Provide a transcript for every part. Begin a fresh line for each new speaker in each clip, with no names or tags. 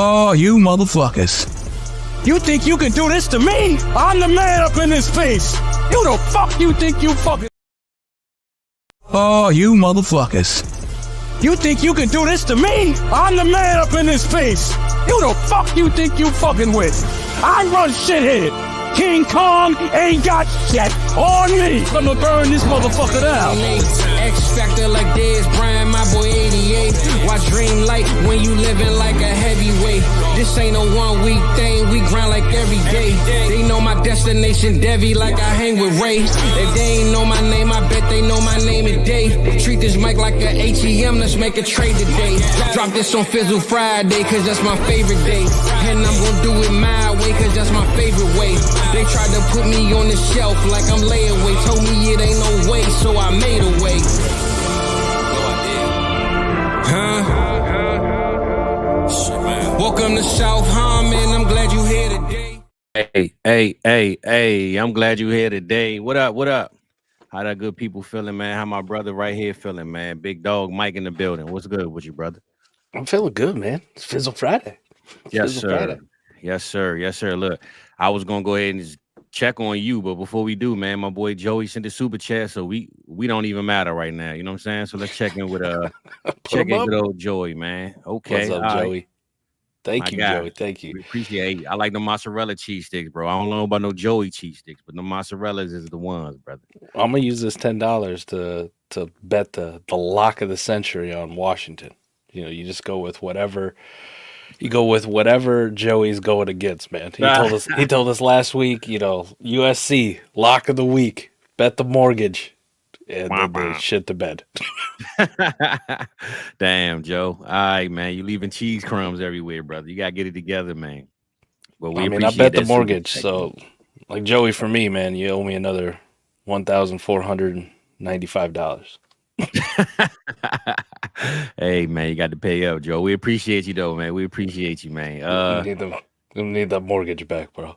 Oh, you motherfuckers. You think you can do this to me? I'm the man up in this face. You the fuck you think you fucking... Oh, you motherfuckers. You think you can do this to me? I'm the man up in this face. You the fuck you think you fucking with? I run shit here. King Kong ain't got shit on me. I'ma burn this motherfucker down.
X Factor like Dez Bryant, my boy 88. Watch Dream Light when you living like a heavyweight. This ain't a 1 week thing, we grind like every day. They know my destination, Devi, like I hang with Ray. If they ain't know my name, I bet they know my name today. Treat this mic like a ATM, let's make a trade today. Drop this on Fizzle Friday, cause that's my favorite day. And I'm gonna do it my way, cause that's my favorite way. They tried to put me on the shelf like I'm layaway. Told me it ain't no way, so I made a way. Welcome to South Harmon. I'm glad you here today.
Hey, I'm glad you here today. What up? How that good people feeling, man? How my brother right here feeling, man? Big dog Mike in the building. What's good with you, brother?
I'm feeling good, man. It's Fizzle Friday.
Yes, sir. Yes, sir. Look, I was gonna go ahead and just check on you, but before we do, man, my boy Joey sent a super chat, so we don't even matter right now. You know what I'm saying? So let's check in with with old Joey, man. Okay.
What's up, Joey? Thank you, Joey. Thank you.
We appreciate it. I like the mozzarella cheese sticks, bro. I don't know about no Joey cheese sticks, but the mozzarellas is the ones, brother.
I'm gonna use this $10 to bet the lock of the century on Washington. You know, you just go with whatever. You go with whatever Joey's going against, man. He told us last week, you know, USC lock of the week, bet the mortgage, and then they shit the bed.
Damn, Joe. All right, man. You leaving cheese crumbs everywhere, brother. You gotta get it together, man. Well,
I bet the mortgage. So, like Joey, for me, man, you owe me another $1,495.
Hey, man, you got to pay up, Joe. We appreciate you, though, man. We appreciate you, man.
We need that mortgage back, bro.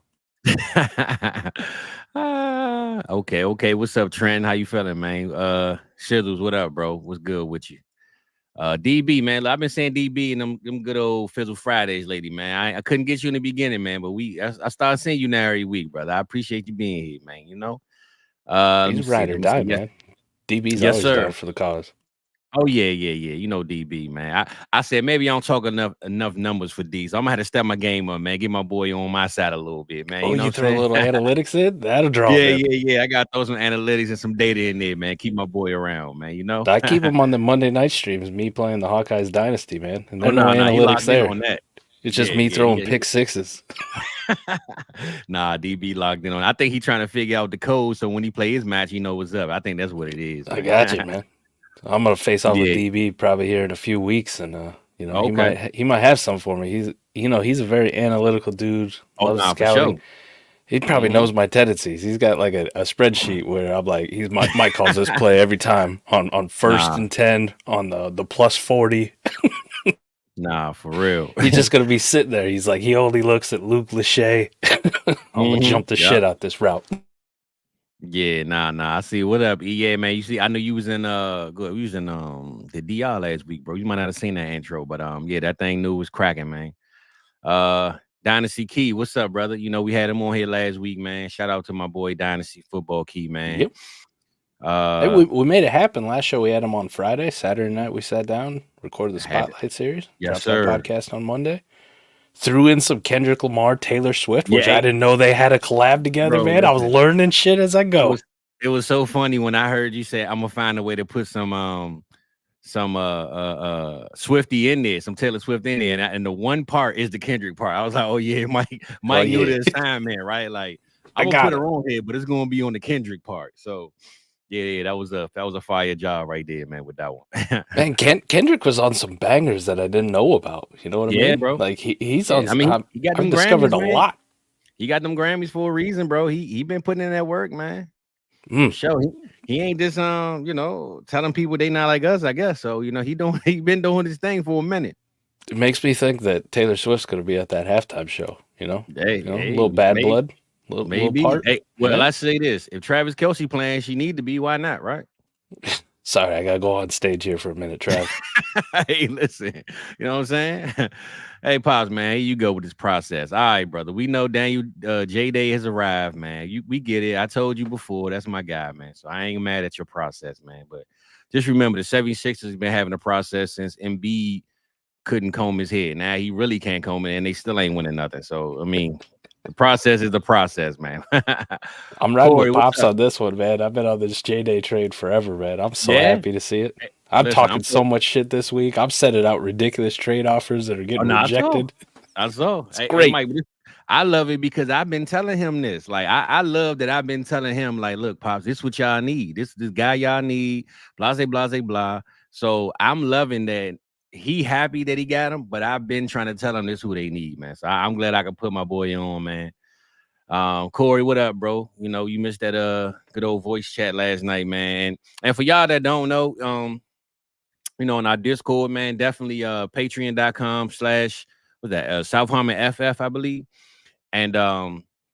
Okay. What's up, Trent? How you feeling, man? Shizzles, what up, bro? What's good with you? DB, man. I've been saying DB and them good old Fizzle Fridays, lady, man. I couldn't get you in the beginning, man, but I started seeing you now every week, brother. I appreciate you being here, man. You know,
he's ride or die, man. DB's always down for the cause.
Oh yeah. You know DB, man. I said maybe I don't talk enough numbers for D, so I'm gonna have to step my game up, man. Get my boy on my side a little bit, man.
You throw a little analytics in, that'll draw.
Yeah. I got to throw some analytics and some data in there, man. Keep my boy around, man. You know,
I keep him on the Monday night streams. Me playing the Hawkeyes Dynasty, man. And then no analytics there. On that. It's just me throwing pick sixes.
Nah, DB locked in on. I think he's trying to figure out the code, so when he play his match, he know what's up. I think that's what it is.
Man. I got you, man. I'm gonna face off with DB probably here in a few weeks, and you know, he might have some for me. He's a very analytical dude. Loves scouting. Sure. He probably knows my tendencies. He's got like a spreadsheet where I'm like, Mike calls this play every time on first and 10 on the plus 40.
Nah, for real.
He's just gonna be sitting there. He's like, he only looks at Luke Lachey. I'm gonna jump the shit out this route.
Yeah, nah. I see. What up, EA, man? You see, I know you was in the DR last week, bro. You might not have seen that intro, but yeah, that thing new was cracking, man. Dynasty Key, what's up, brother? You know, we had him on here last week, man. Shout out to my boy Dynasty Football Key, man.
Yep. Hey, we made it happen. Last show we had him on Friday. Saturday night we sat down, recorded the Spotlight series.
Yes, sir.
Podcast on Monday. Threw in some Kendrick Lamar, Taylor Swift, which I didn't know they had a collab together, bro, man. I was learning shit as I go.
It was so funny when I heard you say, I'm gonna find a way to put some Swifty in there, some Taylor Swift in there, and the one part is the Kendrick part. I was like, oh yeah, Mike knew the assignment, right? Like I'm gonna put her on here, but it's gonna be on the Kendrick part. So yeah, that was a fire job right there, man, with that one.
Man, Kendrick was on some bangers that I didn't know about. You know what I mean? Yeah, bro. Like he's on. I mean, I've discovered Grammys, a lot.
He got them Grammys for a reason, bro. He been putting in that work, man. Show he ain't just telling people they not like us, I guess. So he been doing his thing for a minute.
It makes me think that Taylor Swift's gonna be at that halftime show. A little bad blood.
Maybe. Little part. Hey, well, I say this: if Travis Kelce playing, she need to be. Why not? Right?
Sorry, I gotta go on stage here for a minute, Trav.
Hey, listen, you know what I'm saying? Hey, Pops, man, here you go with this process. All right, brother. We know Daniel J-Day has arrived, man. We get it. I told you before, that's my guy, man. So I ain't mad at your process, man. But just remember, the 76ers have been having a process since Embiid couldn't comb his head. Now he really can't comb it, and they still ain't winning nothing. So, I mean, the process is the process, man.
I'm riding with Pops on this one, man. I've been on this J-Day trade forever, man. I'm so happy to see it. I'm talking so much shit this week. I'm sending out ridiculous trade offers that are getting rejected.
I saw.
It's great.
Mike, I love it because I've been telling him this. Like, I love that I've been telling him, like, look, Pops, this is what y'all need. This guy y'all need. Blah, blah, blah, blah. So I'm loving that. He happy that he got him, but I've been trying to tell him this who they need, man. So I'm glad I could put my boy on, man. Corey, what up, bro? You know, you missed that good old voice chat last night, man. And for y'all that don't know, you know, in our Discord, man, definitely patreon.com/ what's that? South Harmon FF, I believe. And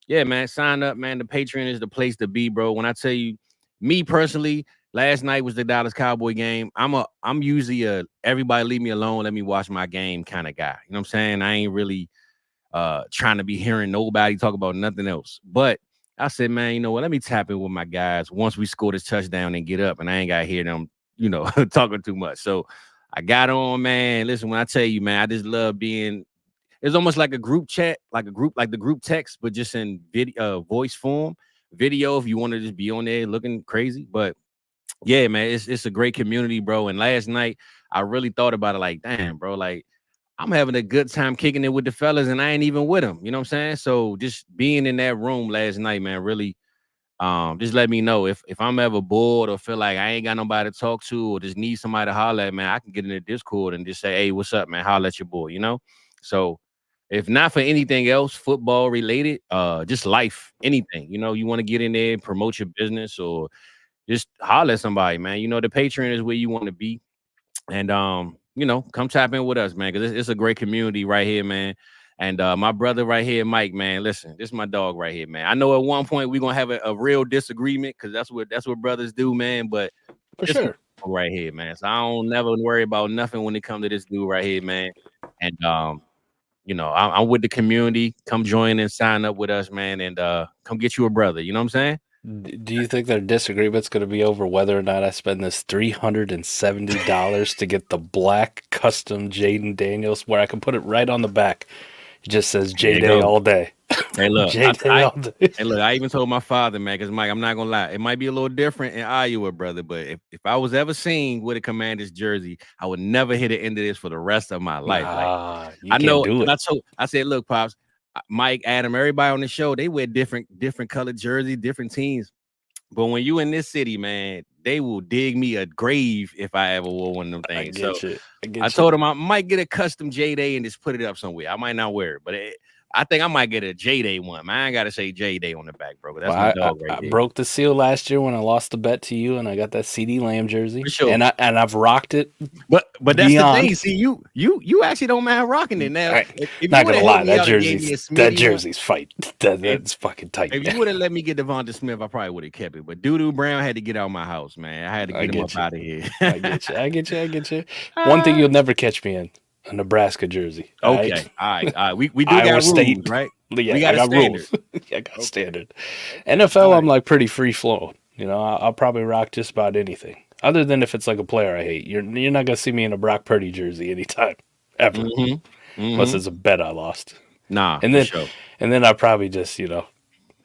yeah, man, sign up, man. The Patreon is the place to be, bro. When I tell you, me personally, last night was the Dallas Cowboy game. I'm usually a everybody leave me alone, let me watch my game kind of guy. You know what I'm saying? I ain't really trying to be hearing nobody talk about nothing else. But I said, man, you know what? Let me tap in with my guys once we score this touchdown and get up, and I ain't got to hear them, you know, talking too much. So I got on, man. Listen, when I tell you, man, I just love being. It's almost like a group chat, like the group text, but just in video, voice form, video. If you want to just be on there looking crazy, but yeah, man, it's a great community, bro. And last night I really thought about it, like, damn, bro, like. I'm having a good time kicking it with the fellas, and I ain't even with them. You know what I'm saying? So just being in that room last night, man, really just let me know if I'm ever bored or feel like I ain't got nobody to talk to or just need somebody to holler at, man, I can get in the Discord and just say, hey, what's up, man? Holler at your boy, you know? So if not for anything else, football related, just life, anything, you know, you want to get in there and promote your business or just holler at somebody, man. You know, the Patreon is where you want to be. And you know, come tap in with us, man, because it's a great community right here, man. And my brother right here, Mike, man, listen, this is my dog right here, man. I know at one point we're gonna have a real disagreement because that's what brothers do, man. But
for sure,
right here, man. So I don't never worry about nothing when it comes to this dude right here, man. And you know, I'm with the community. Come join and sign up with us, man, and come get you a brother. You know what I'm saying?
Do you think their disagreement's going to be over whether or not I spend this $370 to get the black custom Jaden Daniels, where I can put it right on the back? It just says J-Day all day.
Hey, look,
J-Day all day.
Hey, look, I even told my father, man, because Mike, I'm not gonna lie, it might be a little different in Iowa, brother, but if I was ever seen with a Commanders jersey, I would never hit the end of this for the rest of my life.
I know.
I said, look, Pops, Mike, Adam, everybody on the show, they wear different colored jerseys, different teams. But when you in this city, man, they will dig me a grave if I ever wore one of them things. I told him I might get a custom J-Day and just put it up somewhere. I might not wear it, but I think I might get a J-Day one. Man, I ain't got to say J-Day on the back, bro. That's my dog right there.
I broke the seal last year when I lost the bet to you, and I got that CD Lamb jersey.
For sure.
And I've rocked it.
But that's the thing. See, you actually don't mind rocking it now.
Not gonna lie, that jersey's fight. That's fucking tight.
If you would have let me get Devonta Smith, I probably would have kept it. But Doodoo Brown had to get out of my house, man. I had to get him up out of here.
I get you. One thing you'll never catch me in. A Nebraska jersey.
Okay. All right. We do got rules,
State,
right?
Yeah, we got rules. I got standard. NFL, I'm like pretty free flowing. You know, I'll probably rock just about anything. Other than if it's like a player I hate. You're not gonna see me in a Brock Purdy jersey anytime. Ever. Unless it's a bet I lost.
Nah.
And then I probably just, you know,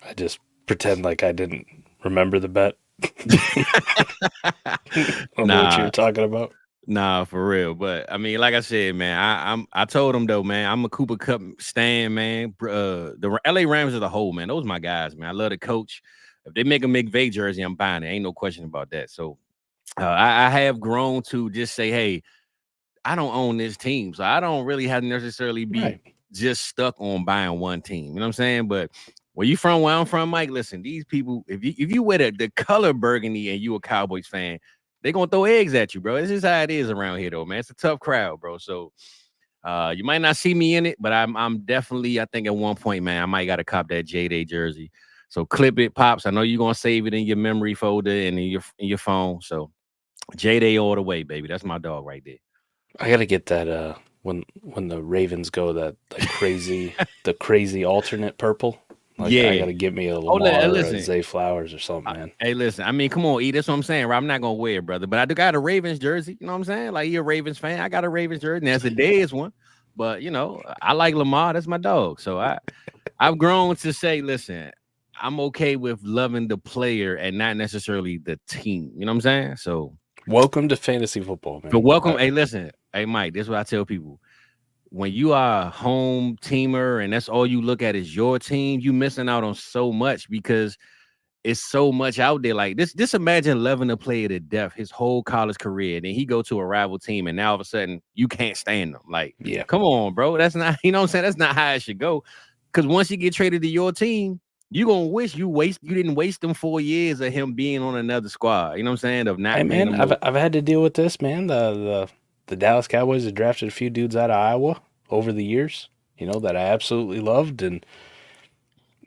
I just pretend like I didn't remember the bet. I don't know what you were talking about.
Nah, for real. But I mean, like I said, man, I told him though, man, I'm a Cooper Kupp stan, man. The LA Rams as a whole, man, those are my guys, man. I love the coach. If they make a McVay jersey, I'm buying it. Ain't no question about that. So I have grown to just say, hey, I don't own this team, so I don't really have to necessarily be just stuck on buying one team. You know what I'm saying? But where you from? Where I'm from, Mike? Listen, these people, if you wear the color burgundy and you a Cowboys fan, they gonna throw eggs at you, bro. This is how it is around here, though, man. It's a tough crowd, bro. So you might not see me in it, but I'm definitely, I think at one point, man, I might gotta cop that J-Day jersey. So clip it, Pops. I know you're gonna save it in your memory folder and in your phone. So J-Day all the way, baby. That's my dog right there.
I gotta get that when the Ravens go that the crazy alternate purple. Like,
yeah,
I gotta get me a Lamar or a Zay Flowers or something, man.
Hey, listen, I mean, come on, E. That's what I'm saying, right? I'm not gonna wear it, brother. But I do got a Ravens jersey. You know what I'm saying? Like, you're a Ravens fan. I got a Ravens jersey. And that's a Dez one. But you know, I like Lamar. That's my dog. So I've grown to say, listen, I'm okay with loving the player and not necessarily the team. You know what I'm saying? So
welcome to fantasy football, man.
But welcome. Hey, listen. Hey, Mike, this is what I tell people. When you are a home teamer and that's all you look at is your team, you missing out on so much because it's so much out there. Like this, just imagine loving a player to death his whole college career, and then he go to a rival team, and now all of a sudden you can't stand them. Like, yeah, come on, bro. That's not, you know what I'm saying? That's not how it should go. Because once you get traded to your team, you gonna wish you didn't waste them 4 years of him being on another squad. You know what I'm saying? Of not.
Hey, man, I've had to deal with this, man. The Dallas Cowboys have drafted a few dudes out of Iowa over the years, you know, that I absolutely loved, and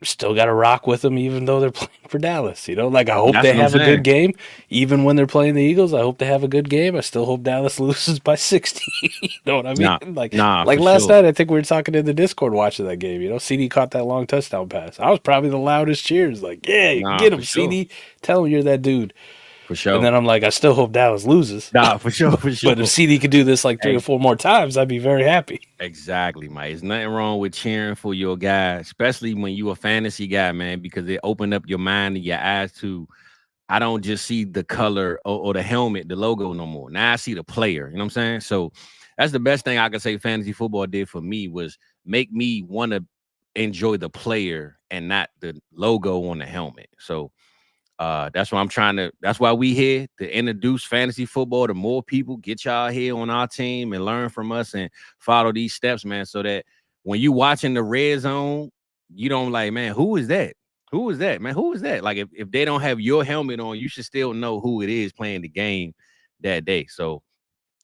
still got to rock with them even though they're playing for Dallas. You know, like I hope they have a good game, even when they're playing the Eagles. I hope they have a good game. I still hope Dallas loses by 60. You know what I mean? Like last night, I think we were talking in the Discord watching that game. You know, CD caught that long touchdown pass. I was probably the loudest cheers. Like, yeah, you get him, CD. Tell him you're that dude.
For sure.
And then I'm like, I still hope Dallas loses.
Nah, for sure.
But if CD could do this like 3 or 4 more times, I'd be very happy.
Exactly, Mike. There's nothing wrong with cheering for your guy, especially when you a fantasy guy, man, because it opened up your mind and your eyes to, I don't just see the color or the helmet, the logo no more. Now I see the player. You know what I'm saying? So that's the best thing I could say fantasy football did for me was make me want to enjoy the player and not the logo on the helmet. So that's why that's why we here to introduce fantasy football to more people, get y'all here on our team and learn from us and follow these steps, man, so that when you watching the red zone, you don't like, man, who is that? Who is that, man? Who is that? Like if they don't have your helmet on, you should still know who it is playing the game that day. So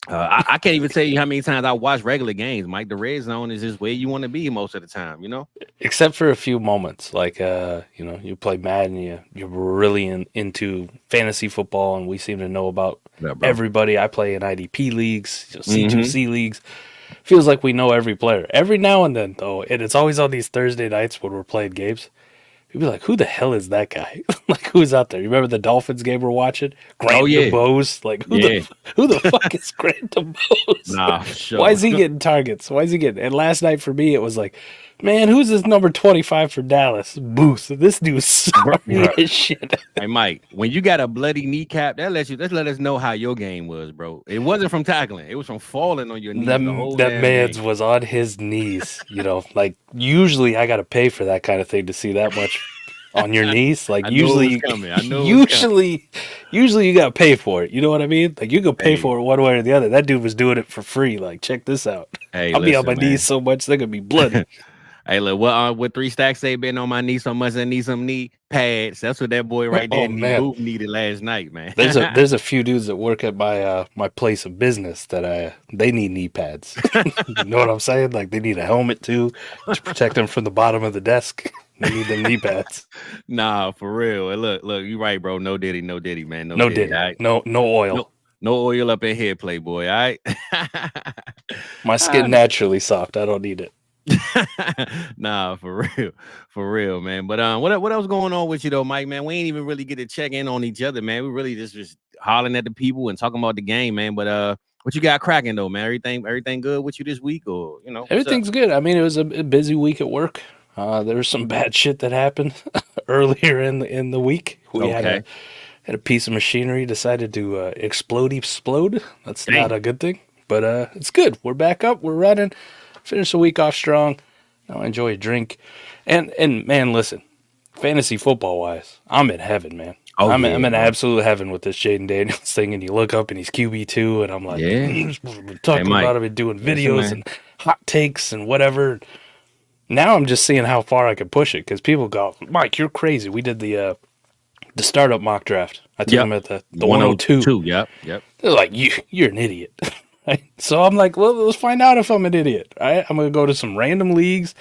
I can't even tell you how many times I watch regular games, Mike. The red zone is just where you want to be most of the time, you know?
Except for a few moments, like, you know, you play Madden, you're really into fantasy football, and we seem to know about everybody. I play in IDP leagues, C2C leagues. Feels like we know every player. Every now and then, though, and it's always on these Thursday nights when we're playing games, you'd be like, who the hell is that guy? Like, who's out there? You remember the Dolphins game we're watching? Grant DeBose? Like, who the fuck is Grant DeBose?
Nah, sure.
Why is he getting targets? And last night for me, it was like, man, who's this number 25 for Dallas? Booth. This dude's sorry as shit.
Hey, Mike, when you got a bloody kneecap, let's let us know how your game was, bro. It wasn't from tackling. It was from falling on your knees. That
man's was on his knees. You know, like, usually I got to pay for that kind of thing to see that much on your knees. Like, usually you got to pay for it. You know what I mean? Like, you can pay for it one way or the other. That dude was doing it for free. Like, check this out. I'll be on my knees so much they're gonna be bloody.
Hey, look, what 3 stacks say been on my knee so much I need some knee pads. That's what that boy right there needed last night, man.
There's a few dudes that work at my place of business that they need knee pads. You know what I'm saying? Like, they need a helmet too to protect them from the bottom of the desk. They need them knee pads.
Nah, for real. And look, you right, bro. No diddy, man.
No diddy. Right? No oil.
No oil up in here, Playboy. All right.
My skin naturally soft. I don't need it.
Nah, for real, man. But what else going on with you though, Mike, man? We ain't even really get to check in on each other, man. We really just hollering at the people and talking about the game, man. But what you got cracking though, man? Everything good with you this week, or you know?
Everything's good. I mean, it was a busy week at work. There was some bad shit that happened earlier in the week. We had a piece of machinery decided to explode. That's not a good thing, but it's good. We're back up. We're running. Finish the week off strong. Now enjoy a drink. And man, listen, fantasy football wise, I'm in heaven, man. I'm in absolute heaven with this Jaden Daniels thing. And you look up and he's QB2, and I'm like, we're talking about him and doing videos and hot takes and whatever. Now I'm just seeing how far I can push it because people go, Mike, you're crazy. We did the startup mock draft. I took him at the 102.
Yep.
They're like, you're an idiot. Right? So I'm like, well, let's find out if I'm an idiot. Right? I'm going to go to some random leagues.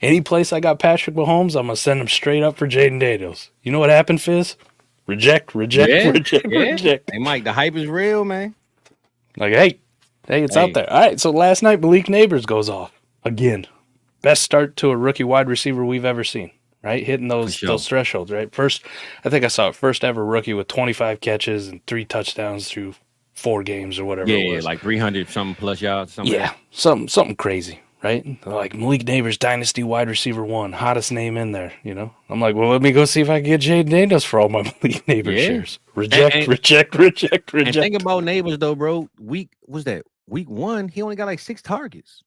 Any place I got Patrick Mahomes, I'm going to send him straight up for Jaden Daniels. You know what happened, Fizz? Reject.
Hey, Mike, the hype is real, man.
Like, hey, it's out there. All right, so last night, Malik Neighbors goes off. Again, best start to a rookie wide receiver we've ever seen, right? Hitting those thresholds, right? First, I think I saw it, first ever rookie with 25 catches and 3 touchdowns through 4 games or whatever it was.
Yeah, like 300-something plus yards.
Something crazy, right? Like Malik Neighbors, Dynasty wide receiver 1, hottest name in there, you know? I'm like, well, let me go see if I can get Jaden Daniels for all my Malik Neighbors shares. Reject.
And think about Neighbors, though, bro. Week 1, he only got like 6 targets.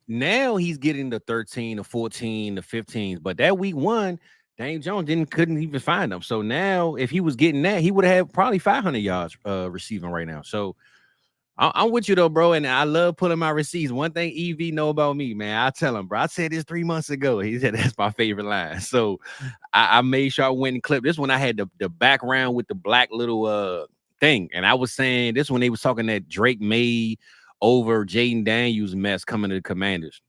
Now he's getting the 13, the 14, the 15s. But that week 1, Daniel Jones couldn't even find them. So now, if he was getting that, he would have probably 500 yards receiving right now. So I'm with you though, bro. And I love pulling my receipts. One thing EV know about me, man, I tell him, bro. I said this 3 months ago. He said that's my favorite line. So I made sure I went and clipped this when I had the background with the black little thing, and I was saying this when they was talking that Drake made over Jaden Daniels mess coming to the Commanders.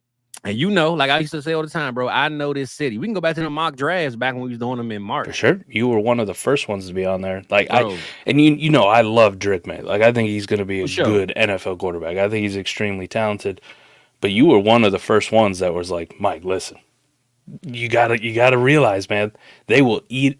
And you know, like I used to say all the time, bro, I know this city. We can go back to the mock drafts back when we was doing them in March.
For sure. You were one of the first ones to be on there. Like, bro. You know, I love Drake May. Like, I think he's going to be a good NFL quarterback. I think he's extremely talented. But you were one of the first ones that was like, Mike, listen, you gotta realize, man, they will eat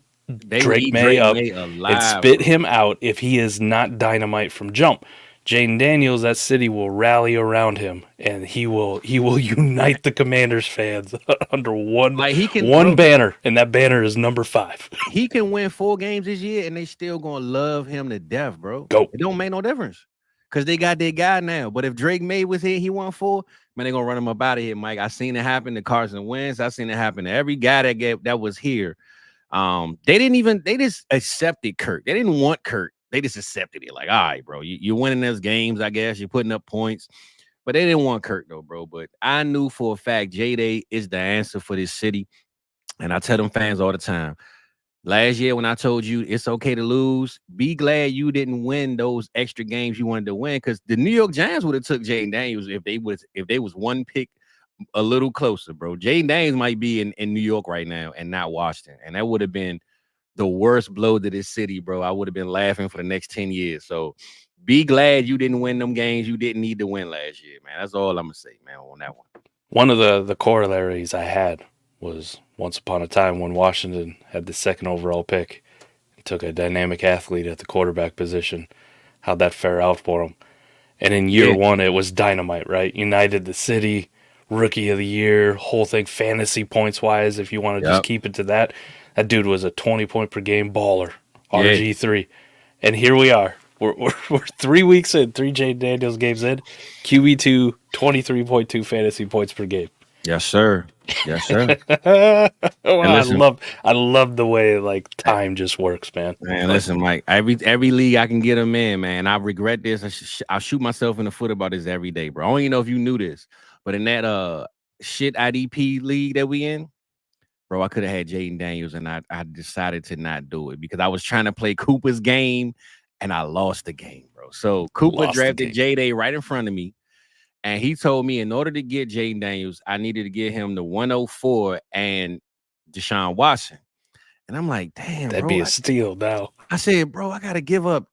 Drake May up and spit him out if he is not dynamite from jump. Jaden Daniels, that city will rally around him, and he will unite the Commanders fans under one banner, and that banner is number 5.
He can win 4 games this year, and they still gonna love him to death, bro. It don't make no difference because they got their guy now. But if Drake May was here, he won 4. Man, they gonna run him up out of here, Mike. I seen it happen to Carson Wentz. I seen it happen to every guy that was here. They just accepted Kurt. They didn't want Kurt. They just accepted it. Like, all right, bro, you're winning those games, I guess. You're putting up points. But they didn't want Kurt, though, bro. But I knew for a fact J-Day is the answer for this city. And I tell them fans all the time. Last year when I told you it's okay to lose, be glad you didn't win those extra games you wanted to win. Because the New York Giants would have took Jaden Daniels if they was one pick a little closer, bro. Jaden Daniels might be in New York right now and not Washington. And that would have been the worst blow to this city, bro. I would have been laughing for the next 10 years. So be glad you didn't win them games you didn't need to win last year, man. That's all I'm going to say, man, on that one.
One of the corollaries I had was once upon a time when Washington had the 2nd overall pick and took a dynamic athlete at the quarterback position, how'd that fare out for him? And in year 1, it was dynamite, right? United the city, rookie of the year, whole thing, fantasy points-wise, if you want to just keep it to that. That dude was a 20-point-per-game baller, RG3. And here we are. We're 3 weeks in, 3 Jaden Daniels games in, QB2, 23.2 fantasy points per game.
Yes, sir. Yes, sir.
I love the way like time just works, man.
Man, listen, Mike. Every league I can get him in, man. I regret this. I shoot myself in the foot about this every day, bro. I don't even know if you knew this, but in that shit IDP league that we in, bro, I could have had Jaden Daniels, and I decided to not do it because I was trying to play Cooper's game, and I lost the game, bro. So Cooper drafted J-Day right in front of me. And he told me in order to get Jaden Daniels, I needed to get him the 104 and Deshaun Watson. And I'm like, damn,
that'd be a steal now.
I said, bro, I got to give up.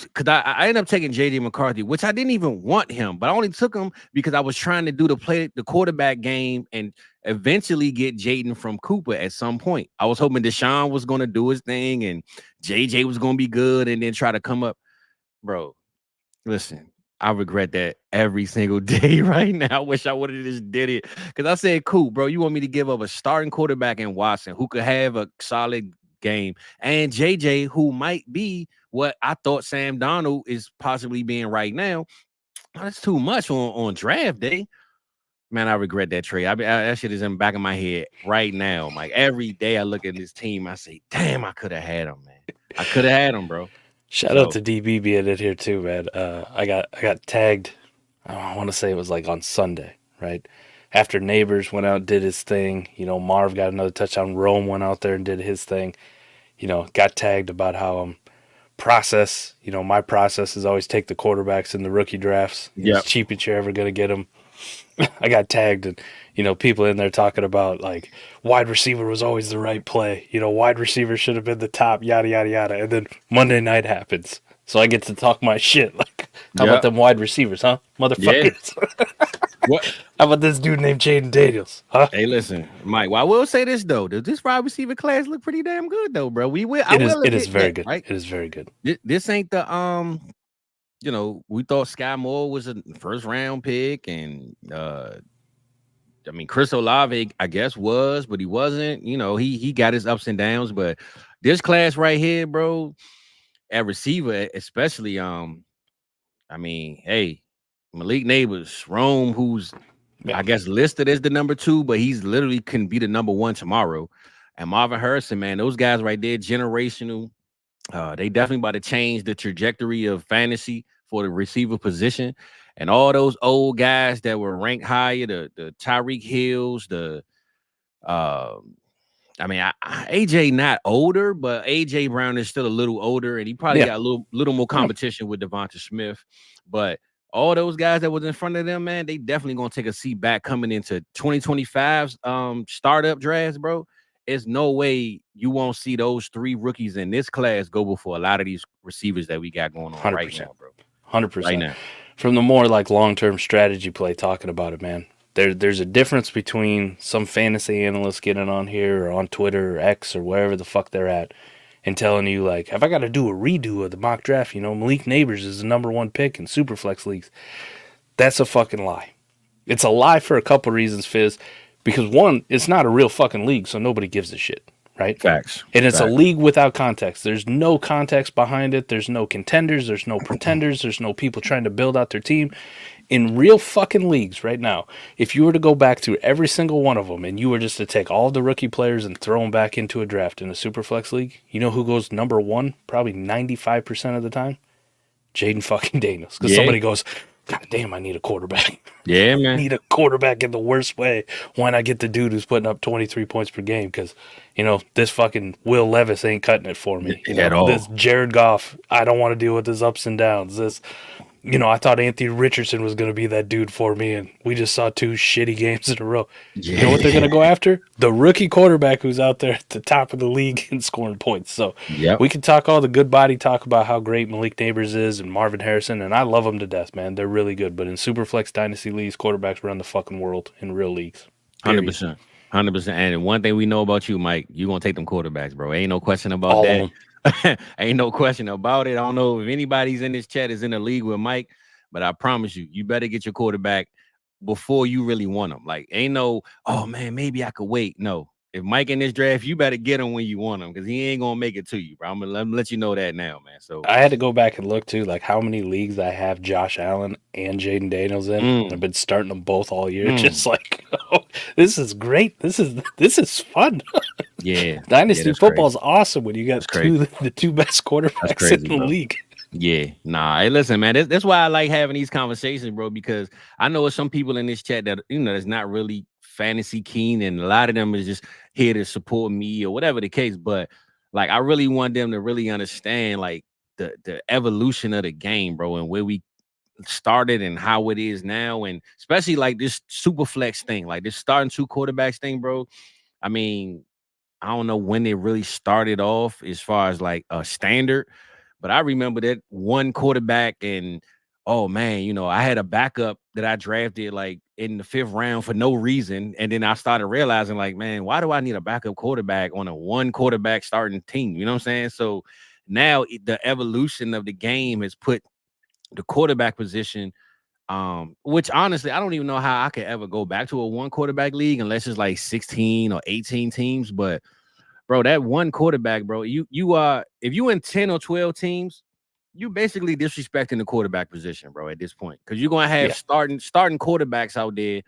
Because I ended up taking J.J. McCarthy, which I didn't even want him. But I only took him because I was trying to do the quarterback game and eventually get Jaden from Cooper at some point. I was hoping Deshaun was going to do his thing and J.J. was going to be good and then try to come up. Bro, listen. I regret that every single day right now. I wish I would have just did it. Because I said, cool, bro, you want me to give up a starting quarterback in Watson who could have a solid game and JJ who might be what I thought Sam Darnold is possibly being right now. That's too much on draft day. Man, I regret that trade. That shit is in the back of my head right now. Like every day I look at this team, I say, damn, I could have had him, man. I could have had him, bro.
Shout out to DB being in here too, man. I got tagged. I want to say it was like on Sunday, right? After Neighbors went out and did his thing, you know, Marv got another touchdown. Rome went out there and did his thing. You know, got tagged about how process. You know, my process is always take the quarterbacks in the rookie drafts. As cheap as you're ever gonna get them. I got tagged, and people in there talking about like wide receiver was always the right play. Wide receiver should have been the top. Yada yada yada. And then Monday night happens, so I get to talk my shit. Like, how about them wide receivers, huh, motherfuckers?
Yeah. What?
How about this dude named Jaden Daniels, huh?
Hey, listen, Mike. Well, I will say this though: does this wide receiver class look pretty damn good though, bro?
It is very good. Right? It is very good.
This ain't the we thought Sky Moore was a first round pick, and I mean, Chris Olave, I guess was, but he wasn't. He got his ups and downs, but this class right here, bro, at receiver, especially, I mean, hey, Malik Neighbors, Rome, who's I guess listed as the number 2, but he's literally can be the number 1 tomorrow. And Marvin Harrison, man, those guys right there, generational. They definitely about to change the trajectory of fantasy for the receiver position. And all those old guys that were ranked higher, the Tyreek Hills, AJ not older, but AJ Brown is still a little older, and he probably got a little more competition with Devonta Smith. But all those guys that was in front of them, man, they definitely gonna take a seat back coming into 2025's startup drafts, bro. There's no way you won't see those 3 rookies in this class go before a lot of these receivers that we got going on
100%.
Right now, bro.
100%.
Right now.
From the more like long-term strategy play talking about it, man. There's a difference between some fantasy analysts getting on here or on Twitter or X or wherever the fuck they're at and telling you, like, if I got to do a redo of the mock draft, Malik Neighbors is the number 1 pick in Superflex leagues. That's a fucking lie. It's a lie for a couple reasons, Fizz. Because one, it's not a real fucking league, so nobody gives a shit, right?
Facts.
And it's a league without context. There's no context behind it. There's no contenders. There's no pretenders. There's no people trying to build out their team. In real fucking leagues right now, if you were to go back through every single one of them and you were just to take all the rookie players and throw them back into a draft in a Superflex league, you know who goes number 1 probably 95% of the time? Jaden fucking Daniels. Because somebody goes, God damn, I need a quarterback.
Yeah, man.
I need a quarterback in the worst way. Why not get the dude who's putting up 23 points per game? Because, this fucking Will Levis ain't cutting it for me.
At all.
This Jared Goff, I don't want to deal with his ups and downs. This, I thought Anthony Richardson was going to be that dude for me, and we just saw 2 shitty games in a row. Yeah. You know what they're going to go after? The rookie quarterback who's out there at the top of the league and scoring points. So we can talk all the good body talk about how great Malik Neighbors is and Marvin Harrison, and I love them to death, man. They're really good. But in Superflex Dynasty leagues, quarterbacks run the fucking world in real leagues.
100%. 100%. And one thing we know about you, Mike, you're going to take them quarterbacks, bro. Ain't no question about that. Ain't no question about it. I don't know if anybody's in this chat is in the league with Mike, but I promise you better get your quarterback before you really want him. Like, ain't no, oh man, maybe I could wait. No, if Mike in this draft, you better get him when you want him because he ain't gonna make it to you, bro. I'm gonna let you know that now, man. So
I had to go back and look too, like how many leagues I have Josh Allen and Jaden Daniels in. I've been starting them both all year, just like, oh, this is great. This is fun.
Yeah,
Dynasty football is awesome when you got the 2 best quarterbacks in the league.
Yeah, nah. Hey, listen, man. That's why I like having these conversations, bro. Because I know some people in this chat that that's not really fantasy keen, and a lot of them is just here to support me or whatever the case. But like, I really want them to really understand like the evolution of the game, bro, and where we started and how it is now, and especially like this super flex thing, like this starting 2 quarterbacks thing, bro. I mean, I don't know when it really started off as far as like a standard. But I remember that 1 quarterback, and oh man, I had a backup that I drafted like in the 5th round for no reason, and then I started realizing like, man, why do I need a backup quarterback on a 1 quarterback starting team? You know what I'm saying? So now the evolution of the game has put the quarterback position, which honestly I don't even know how I could ever go back to a 1 quarterback league unless it's like 16 or 18 teams, but. Bro, that 1 quarterback, bro, you if you in 10 or 12 teams, you basically disrespecting the quarterback position, bro, at this point. Because you're gonna have starting quarterbacks out there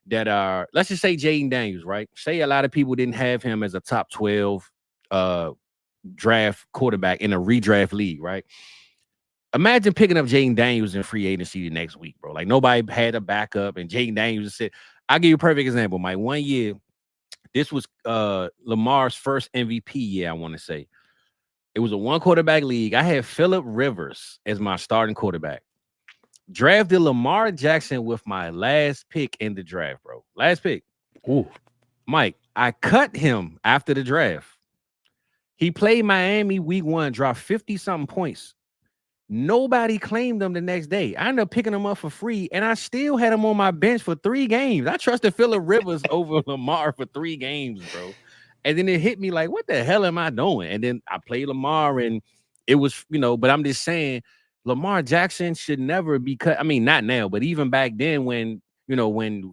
that are, let's just say Jaden Daniels, right? Say a lot of people didn't have him as a top 12 draft quarterback in a redraft league, right? Imagine picking up Jaden Daniels in free agency the next week, bro. Like nobody had a backup, and Jaden Daniels said, I'll give you a perfect example. My 1 year. This was Lamar's first MVP year, I want to say. It was a 1 quarterback league. I had Phillip Rivers as my starting quarterback. Drafted Lamar Jackson with my last pick in the draft, bro. Last pick.
Ooh.
Mike, I cut him after the draft. He played Miami week 1, dropped 50-something points. Nobody claimed him the next day. I ended up picking him up for free, and I still had him on my bench for 3 games. I trusted Phillip Rivers over Lamar for 3 games, bro. And then it hit me like, what the hell am I doing? And then I played Lamar, and it was, but I'm just saying, Lamar Jackson should never be cut. I mean, not now, but even back then when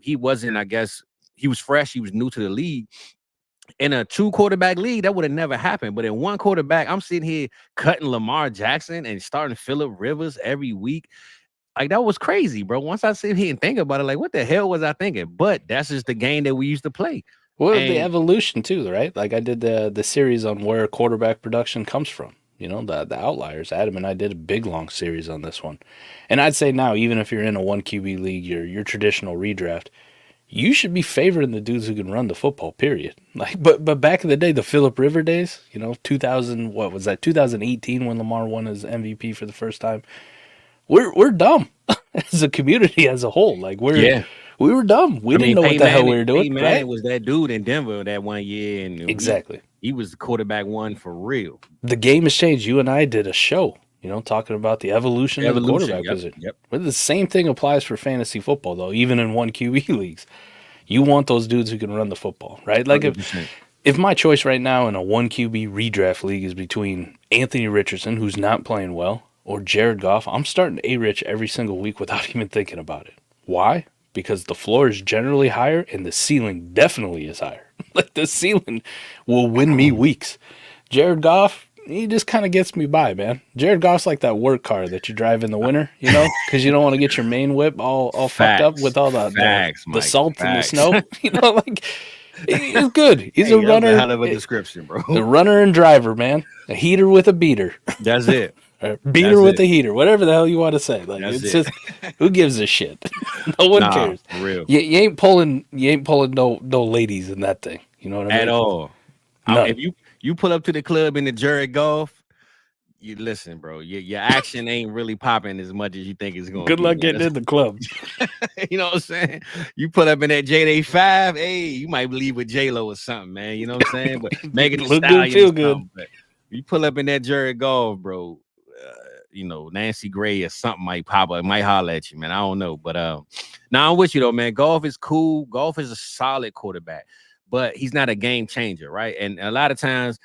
he wasn't, I guess, he was fresh, he was new to the league. In a 2 quarterback league, that would have never happened. But in 1 quarterback, I'm sitting here cutting Lamar Jackson and starting Phillip Rivers every week. Like, that was crazy, bro. Once I sit here and think about it, like, what the hell was I thinking? But that's just the game that we used to play.
Well, the evolution too, right? Like, I did the series on where quarterback production comes from. The outliers. Adam and I did a big long series on this one. And I'd say now, even if you're in a 1 QB league, your traditional redraft, you should be favoring the dudes who can run the football, period. Like, but back in the day, the Phillip Rivers days, 2000, what was that, 2018 when Lamar won his MVP for the first time. We're dumb as a community as a whole. Like, we were dumb. We didn't know what the hell we were doing. Right?
Was that dude in Denver that 1 year, and
exactly,
he was the quarterback 1 for real.
The game has changed. You and I did a show, talking about the evolution of the quarterback position.
Yep.
But the same thing applies for fantasy football, though. Even in 1 QB leagues, you want those dudes who can run the football, right? Like, if my choice right now in a 1 QB redraft league is between Anthony Richardson, who's not playing well, or Jared Goff, I'm starting A-Rich every single week without even thinking about it. Why? Because the floor is generally higher and the ceiling definitely is higher. Like, the ceiling will win me weeks. Jared Goff, he just kind of gets me by, man. Jared Goff's like that work car that you drive in the winter, because you don't want to get your main whip all fucked up with all the salt and the snow. Like, he's good. He's a runner.
Hell of a description, bro.
A runner and driver, man. A heater with a beater.
That's it.
Beater with a heater, whatever the hell you want to say. Like, it's just, who gives a shit? No one cares.
For real.
You ain't pulling no ladies in that thing. You know what I mean?
At all. If you pull up to the club in the Jared Goff, you listen, bro. Your action ain't really popping as much as you think it's going.
Good luck getting in the club.
You know what I'm saying? You pull up in that J-Day 5, hey, you might leave with J-Lo or something, man. You know what I'm saying? But make it look good, feel good. But you pull up in that Jared Goff, bro. Nancy Gray or something might pop up, might holler at you, man. I don't know. But now I'm with you though, man. Goff is cool. Goff is a solid quarterback, but he's not a game changer, right? And a lot of times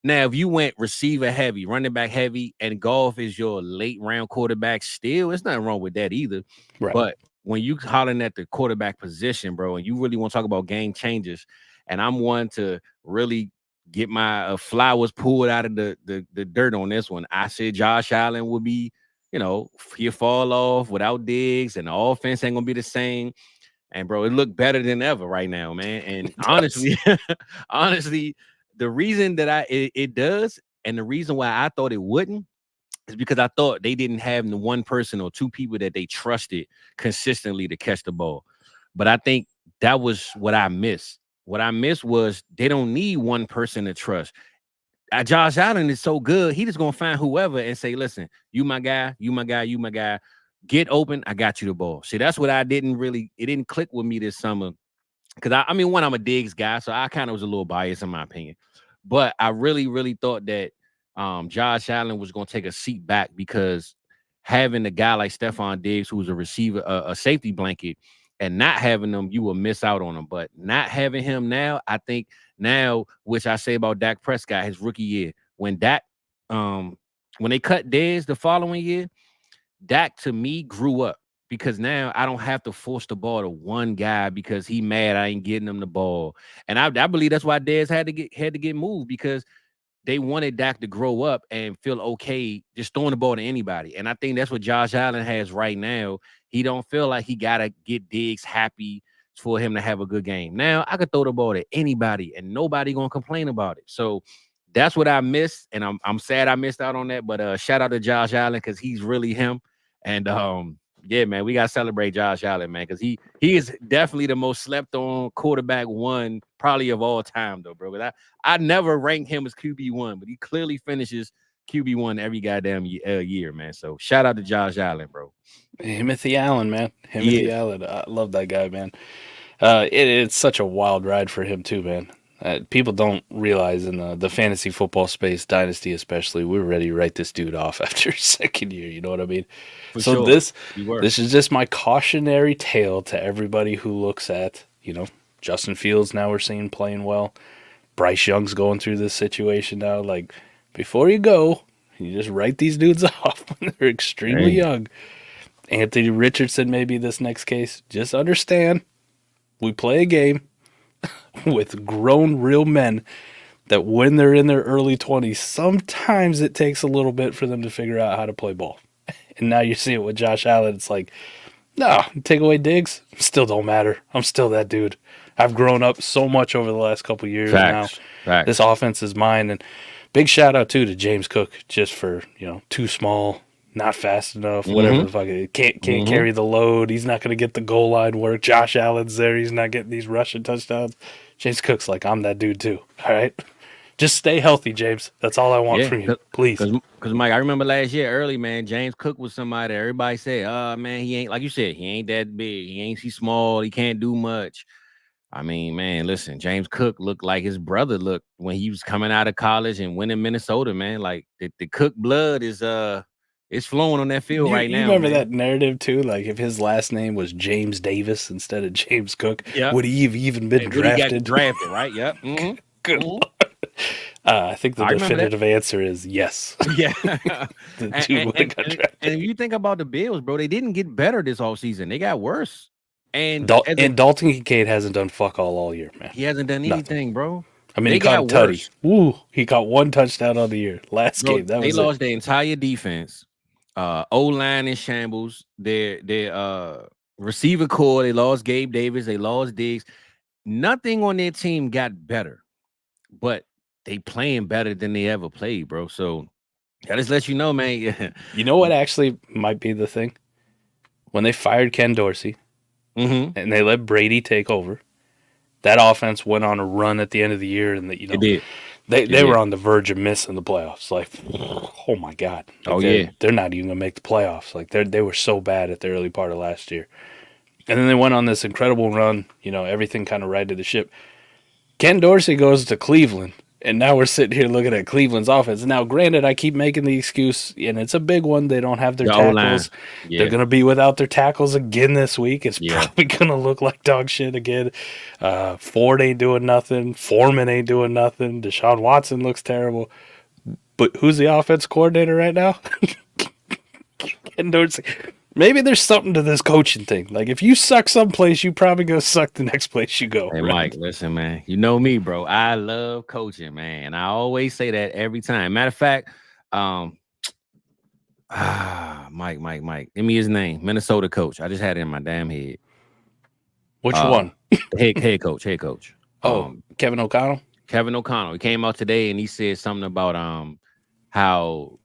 now, if you went receiver heavy, running back heavy, and Goff is your late round quarterback, still, there's nothing wrong with that either.
Right.
But when you hollering at the quarterback position, bro, and you really want to talk about game changers, and I'm one to really get my flowers pulled out of the dirt on this one. I said Josh Allen would be, he'll fall off without Diggs, and the offense ain't gonna be the same. And bro, it looked better than ever right now, man. And honestly, the reason that it does, and the reason why I thought it wouldn't, is because I thought they didn't have the 1 person or 2 people that they trusted consistently to catch the ball. But I think that was what I missed. What I missed was they don't need 1 person to trust. Josh Allen is so good, he just gonna find whoever and say, listen, you my guy, you my guy, you my guy. Get open, I got you the ball. See, that's what it didn't click with me this summer. Because I'm a Diggs guy, so I kind of was a little biased in my opinion. But I really, really thought that Josh Allen was gonna take a seat back, because having a guy like Stephon Diggs, who's a receiver, a safety blanket, and not having them, you will miss out on them. But not having him now, I think now, which I say about Dak Prescott, his rookie year, when they cut Dez the following year, Dak to me grew up, because now I don't have to force the ball to 1 guy because he mad I ain't getting him the ball. And I believe that's why Dez had to get moved, because they wanted Dak to grow up and feel okay just throwing the ball to anybody. And I think that's what Josh Allen has right now. He don't feel like he got to get Diggs happy for him to have a good game. Now, I could throw the ball to anybody and nobody going to complain about it. So that's what I missed, and I'm sad I missed out on that. But shout out to Josh Allen, because he's really him. And yeah, man, we got to celebrate Josh Allen, man, because he is definitely the most slept on quarterback 1 probably of all time, though, bro. But I never ranked him as QB1, but he clearly finishes QB1 every goddamn year, man. So shout out to Josh Allen, bro.
Timothy Allen, man. Timothy Allen. I love that guy, man. It's such a wild ride for him too, man. People don't realize in the fantasy football space, Dynasty especially, we're ready to write this dude off after his second year. You know what I mean?
For
so
sure.
This is just my cautionary tale to everybody who looks at, Justin Fields now we're seeing playing well. Bryce Young's going through this situation now. Like, before you go, you just write these dudes off when they're extremely young. Anthony Richardson may be this next case. Just understand, we play a game with grown real men that when they're in their early 20s, sometimes it takes a little bit for them to figure out how to play ball. And now you see it with Josh Allen. It's like, no, take away Diggs, still don't matter. I'm still that dude. I've grown up so much over the last couple of years now. This offense is mine. And big shout out to James Cook just for, too small, not fast enough, whatever the fuck it is. Can't carry the load. He's not going to get the goal line work. Josh Allen's there. He's not getting these rushing touchdowns. James Cook's like, I'm that dude too. All right? Just stay healthy, James. That's all I want from you, please.
Because, Mike, I remember last year early, man, James Cook was somebody everybody said, man, he ain't, like you said, he ain't that big. He's small. He can't do much. I mean, man, listen, James Cook looked like his brother looked when he was coming out of college and winning Minnesota, man. Like, the Cook blood is it's flowing on that field right now.
You remember that narrative too? Like, if his last name was James Davis instead of James Cook, would he have even been drafted?
Would he got drafted, right? Yep.
Good Lord. I think the definitive answer is yes.
Yeah.
The dude would have got drafted.
And if you think about the Bills, bro, they didn't get better this offseason. They got worse. And
Dalton Kincaid hasn't done fuck all year, man.
He hasn't done anything, bro.
I mean, he caught a tutty. Woo! He caught one touchdown on the year last game. They
lost their entire defense. O-line in shambles. Their receiver core. They lost Gabe Davis. They lost Diggs. Nothing on their team got better, but they playing better than they ever played, bro. So I just let you know, man.
You know what actually might be the thing? When they fired Ken Dorsey and they let Brady take over, that offense went on a run at the end of the year, and they were on the verge of missing the playoffs. Like, oh my God! Like they're not even gonna make the playoffs. Like they were so bad at the early part of last year, and then they went on this incredible run. Everything kind of righted the ship. Ken Dorsey goes to Cleveland, and now we're sitting here looking at Cleveland's offense. Now, granted, I keep making the excuse, and it's a big one. They don't have their tackles. They're going to be without their tackles again this week. It's probably going to look like dog shit again. Ford ain't doing nothing. Foreman ain't doing nothing. Deshaun Watson looks terrible. But who's the offense coordinator right now? Ken Dorsey. Maybe there's something to this coaching thing. Like, if you suck someplace, you probably go suck the next place you go.
Hey,
right?
Mike, listen, man. You know me, bro. I love coaching, man. I always say that every time. Matter of fact, Mike. Give me his name. Minnesota coach. I just had it in my damn head.
Which one?
Head coach.
Kevin O'Connell?
Kevin O'Connell. He came out today and he said something about how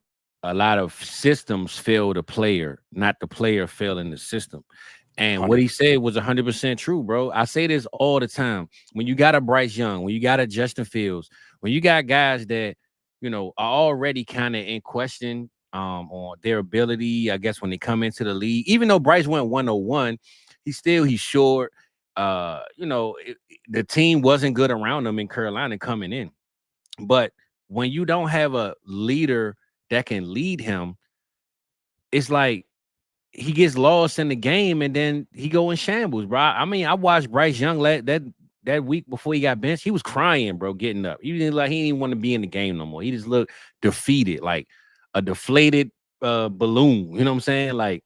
a lot of systems fail the player, not the player failing the system. And 100%. What he said was 100% true, bro. I say this all the time. When you got a Bryce Young, when you got a Justin Fields, when you got guys that, are already kind of in question on their ability, I guess, when they come into the league, even though Bryce went 101, he's short. The team wasn't good around him in Carolina coming in. But when you don't have a leader that can lead him, it's like he gets lost in the game and then he go in shambles, bro. I mean, I watched Bryce Young that week before he got benched. He was crying, bro, getting up. He didn't even want to be in the game no more. He just looked defeated, like a deflated balloon. You know what I'm saying? Like,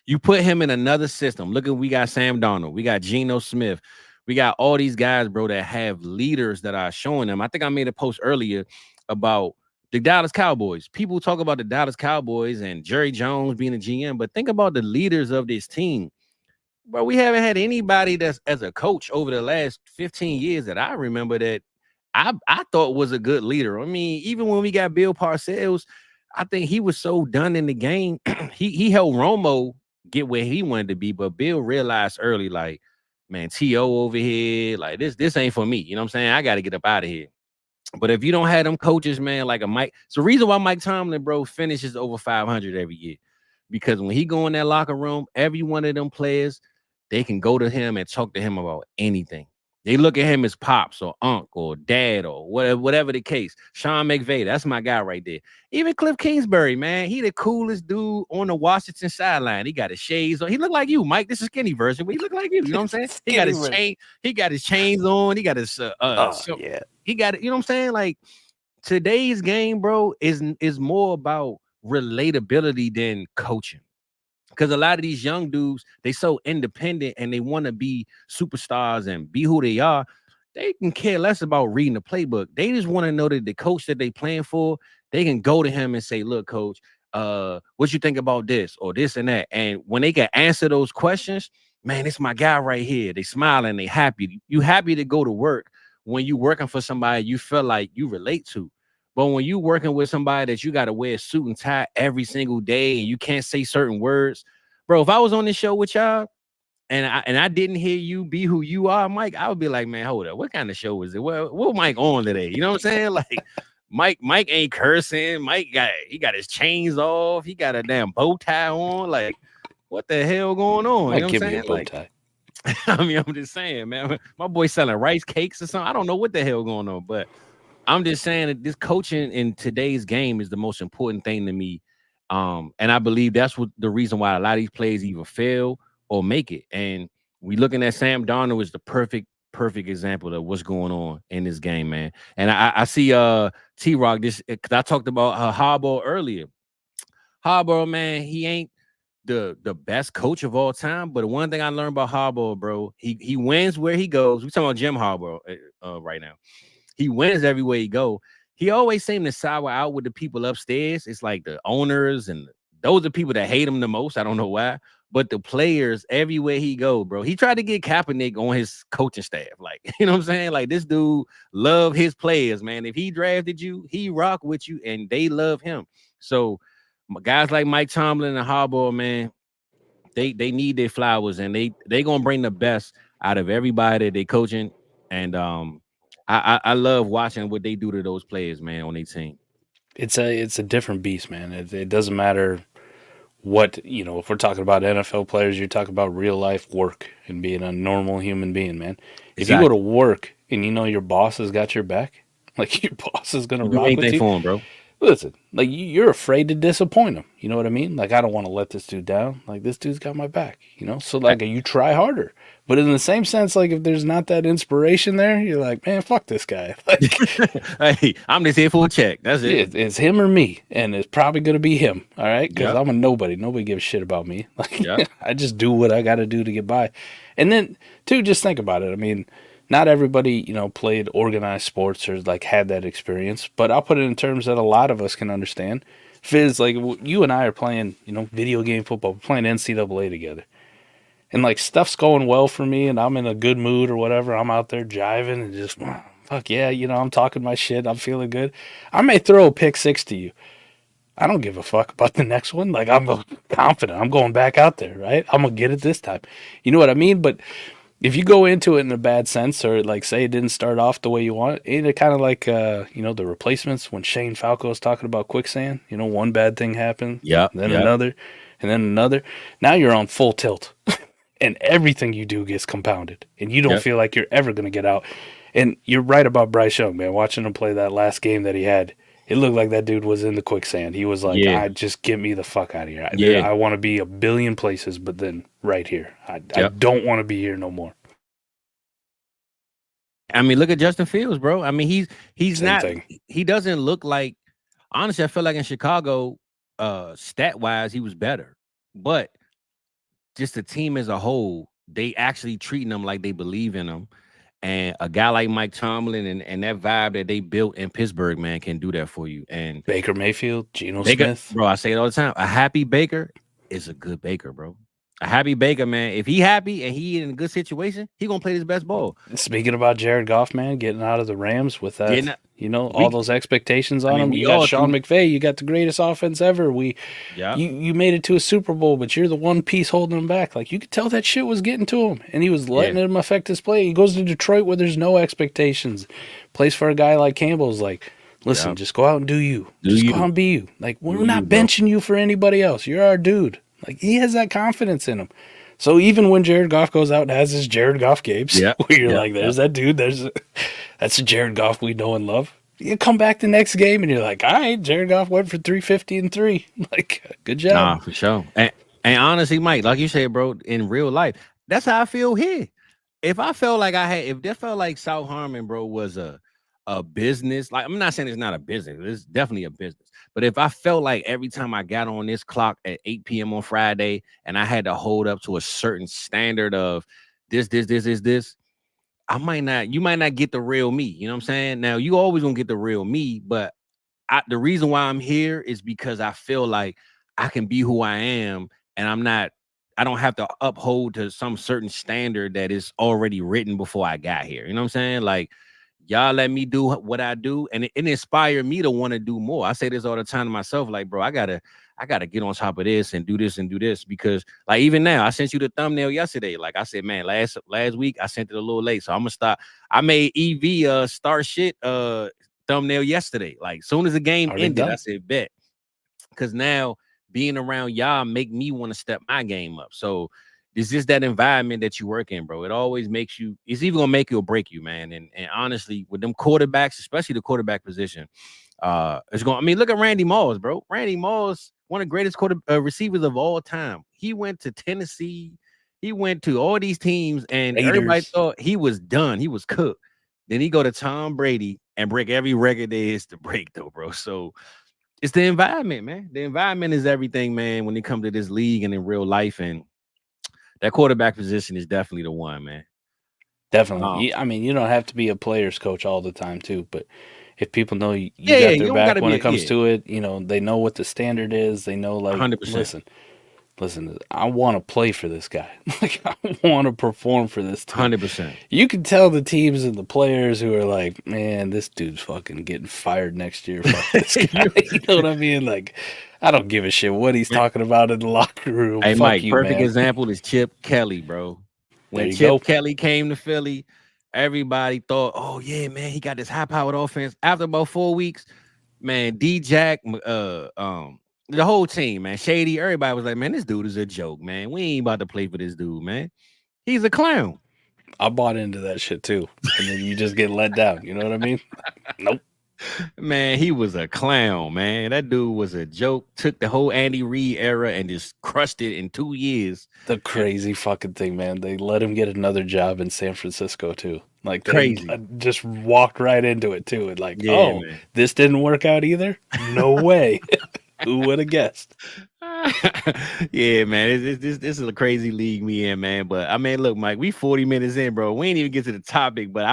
you put him in another system. Look, we got Sam Darnold. We got Geno Smith. We got all these guys, bro, that have leaders that are showing them. I think I made a post earlier about the Dallas Cowboys. People talk about the Dallas Cowboys and Jerry Jones being a GM, but think about the leaders of this team. But we haven't had anybody that's as a coach over the last 15 years that I remember that I thought was a good leader. I mean, even when we got Bill Parcells, I think he was so done in the game. he helped Romo get where he wanted to be, but Bill realized early, like, man, T.O. over here, like this ain't for me. You know what I'm saying? I got to get up out of here. But if you don't have them coaches, man, like a Mike, it's the reason why Mike Tomlin, bro, finishes over 500 every year. Because when he go in that locker room, every one of them players, they can go to him and talk to him about anything. They look at him as pops or uncle or dad or whatever the case. Sean McVay, that's my guy right there. Even Cliff Kingsbury, man, he the coolest dude on the Washington sideline. He got his shades on. He look like you, Mike. This is skinny version, but he look like you. You know what I'm saying? He got his chain. He got his chains on. He got his
yeah.
He got it. You know what I'm saying? Like today's game, bro, is more about relatability than coaching. Because a lot of these young dudes, they so independent and they want to be superstars and be who they are. They can care less about reading the playbook. They just want to know that the coach that they playing for, they can go to him and say, look, coach, what you think about this or this and that? And when they can answer those questions, man, it's my guy right here. They smiling, they happy. You happy to go to work when you working for somebody you feel like you relate to. But when you working with somebody that you got to wear a suit and tie every single day and you can't say certain words, bro, if I was on this show with y'all and I didn't hear you be who you are, Mike, I would be like, man, hold up. What kind of show is it? What Mike on today? You know what I'm saying? Like Mike ain't cursing. Mike got his chains off. He got a damn bow tie on. Like, what the hell going on? You know what I'm saying?
Bow tie.
I mean, I'm just saying, man. My boy selling rice cakes or something. I don't know what the hell going on, but I'm just saying that this coaching in today's game is the most important thing to me. And I believe that's what the reason why a lot of these players either fail or make it. And we looking at Sam Darnold as the perfect example of what's going on in this game, man. And I see T-Rock this because I talked about Harbaugh earlier. Harbaugh, man, he ain't the best coach of all time, but one thing I learned about Harbaugh, bro, he wins where he goes. We're talking about Jim Harbaugh right now. He wins everywhere he go. He always seemed to sour out with the people upstairs. It's like the owners and those are people that hate him the most. I don't know why, but the players everywhere he go, bro. He tried to get Kaepernick on his coaching staff. Like, you know what I'm saying? Like this dude love his players, man. If he drafted you, he rock with you and they love him. So guys like Mike Tomlin and Harbaugh, man, they need their flowers and they gonna bring the best out of everybody that they coaching. And I love watching what they do to those players, man, on their team.
It's a different beast, man. It doesn't matter what, if we're talking about NFL players, you're talking about real life work and being a normal human being, man. If you go to work and you know your boss has got your back, like your boss is going to rock with you.
For him, bro.
Listen, like you're afraid to disappoint him. You know what I mean? Like, I don't want to let this dude down. Like, this dude's got my back, So, like, you try harder. But in the same sense, like, if there's not that inspiration there, you're like, man, fuck this guy. Like,
hey, I'm just here for a check. That's it.
It's him or me. And it's probably going to be him. All right? Because I'm a nobody. Nobody gives a shit about me. Like, I just do what I got to do to get by. And then, too, just think about it. I mean, not everybody, played organized sports or like had that experience, but I'll put it in terms that a lot of us can understand. Fizz, like you and I are playing, video game football, we're playing NCAA together. And like stuff's going well for me and I'm in a good mood or whatever. I'm out there jiving and just, fuck yeah, I'm talking my shit. I'm feeling good. I may throw a pick six to you. I don't give a fuck about the next one. Like I'm confident. I'm going back out there, right? I'm going to get it this time. You know what I mean? But if you go into it in a bad sense or like say it didn't start off the way you want, ain't it kind of like, the Replacements when Shane Falco was talking about quicksand, one bad thing happened, another, and then another. Now you're on full tilt and everything you do gets compounded and you don't feel like you're ever going to get out. And you're right about Bryce Young, man. Watching him play that last game that he had, it looked like that dude was in the quicksand. He was like, just get me the fuck out of here. I want to be a billion places, but then right here. I don't want to be here no more.
I mean, look at Justin Fields, bro. I mean, he's
Same
not
thing.
He doesn't look like, honestly, I feel like in Chicago, stat-wise, he was better. But just the team as a whole, they actually treating him like they believe in him. And a guy like Mike Tomlin and that vibe that they built in Pittsburgh, man, can do that for you. And
Baker Mayfield, Geno Smith.
Bro, I say it all the time. A happy Baker is a good Baker, bro. A happy Baker, man. If he happy and he in a good situation, he gonna play his best ball.
Speaking about Jared Goff, man, getting out of the Rams with that, all those expectations on him. You got Sean McVay. You got the greatest offense ever. You made it to a Super Bowl, but you're the one piece holding him back. Like, you could tell that shit was getting to him, and he was letting him affect his play. He goes to Detroit where there's no expectations. Plays for a guy like Campbell's like, listen, just go out and do you. Just go out and be you. Like, we're not benching you for anybody else. You're our dude. Like, he has that confidence in him. So even when Jared Goff goes out and has his Jared Goff games, where you're like, there's that dude, that's the Jared Goff we know and love. You come back the next game and you're like, all right, Jared Goff went for 350 and 3. Like, good job.
Nah, for sure. And honestly, Mike, like you said, bro, in real life, that's how I feel here. If I felt like if that felt like South Harmon, bro, was a business, like, I'm not saying it's not a business, it's definitely a business. But if I felt like every time I got on this clock at 8 p.m. on Friday and I had to hold up to a certain standard of this, you might not get the real me. You know what I'm saying? Now, you always gonna get the real me, but the reason why I'm here is because I feel like I can be who I am, and I don't have to uphold to some certain standard that is already written before I got here. You know what I'm saying? Like, y'all let me do what I do, and it inspired me to want to do more. I say this all the time to myself, like, bro, I gotta get on top of this and do this because, like, even now, I sent you the thumbnail yesterday. Like I said, man, last week I sent it a little late, so I'm gonna start. I made EV start shit thumbnail yesterday. Like, soon as the game ended, I said bet, because now being around y'all make me want to step my game up. So it's just that environment that you work in, bro. It always makes you, it's either gonna make you or break you, man. And honestly, with them quarterbacks, especially the quarterback position, it's going, I mean, look at Randy Moss, bro. Randy Moss, one of the greatest receivers of all time. He went to Tennessee, he went to all these teams, and everybody thought he was done, he was cooked. Then he go to Tom Brady and break every record there is to break, though, bro. So it's the environment, man. The environment is everything, man, when it comes to this league and in real life. And that quarterback position is definitely the one, man.
Definitely. I mean, you don't have to be a player's coach all the time, too. But if people know you got their back when it comes to it, they know what the standard is. They know, like, 100%. Listen, I want to play for this guy. Like, I want to perform for this team.
100%.
You can tell the teams and the players who are like, man, this dude's fucking getting fired next year. Fuck this guy. You know what I mean? Like, I don't give a shit what he's talking about in the locker room.
Hey,
Fuck
Mike,
you,
perfect
man.
example is Chip Kelly, bro. When Chip Kelly came to Philly, everybody thought, oh, yeah, man, he got this high-powered offense. After about 4 weeks, man, D-Jack, the whole team, man, Shady, everybody was like, man, this dude is a joke, man. We ain't about to play for this dude, man. He's a clown.
I bought into that shit, too. And then you just get let down. You know what I mean? Nope.
Man, he was a clown, man. That dude was a joke. Took the whole Andy Reid era and just crushed it in 2 years.
The crazy fucking thing, man. They let him get another job in San Francisco, too. Like,
crazy.
Just walked right into it, too. And like, man. This didn't work out either? No way. Who would have guessed?
Yeah, man. This is a crazy league we in, man. But I mean, look, Mike, we 40 minutes in, bro. We ain't even get to the topic, but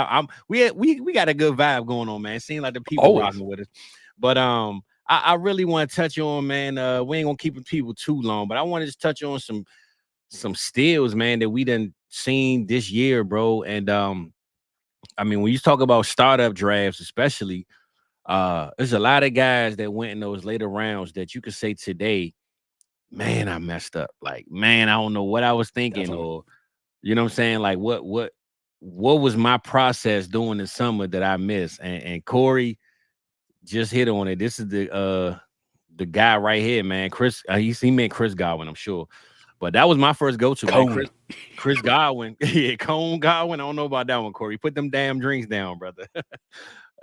we got a good vibe going on, man. Seems like the people rocking with us. But I really want to touch on, man. We ain't gonna keep people too long, but I want to just touch on some steals, man, that we done seen this year, bro. And I mean, when you talk about startup drafts, especially. There's a lot of guys that went in those later rounds that you could say today, man, I messed up. Like, man, I don't know what I was thinking, or you know what I'm saying? Like, what was my process during the summer that I missed? And Corey just hit on it. This is the guy right here, man. Chris, he meant Chris Godwin, I'm sure. But that was my first go-to, man. Chris Godwin. Yeah, Cone Godwin. I don't know about that one, Corey. Put them damn drinks down, brother.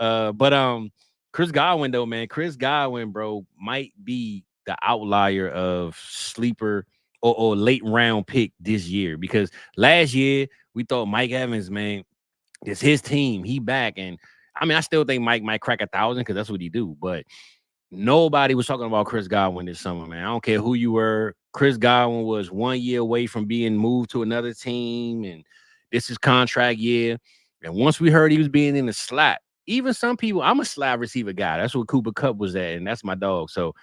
But Chris Godwin, though, man, Chris Godwin, bro, might be the outlier of sleeper or late round pick this year, because last year we thought Mike Evans, man, it's his team. He back. And I mean, I still think Mike might crack 1,000 because that's what he do. But nobody was talking about Chris Godwin this summer, man. I don't care who you were. Chris Godwin was 1 year away from being moved to another team. And this is contract year. And once we heard he was being in the slot, even some people, I'm a slot receiver guy. That's what Cooper Kupp was at, and that's my dog. So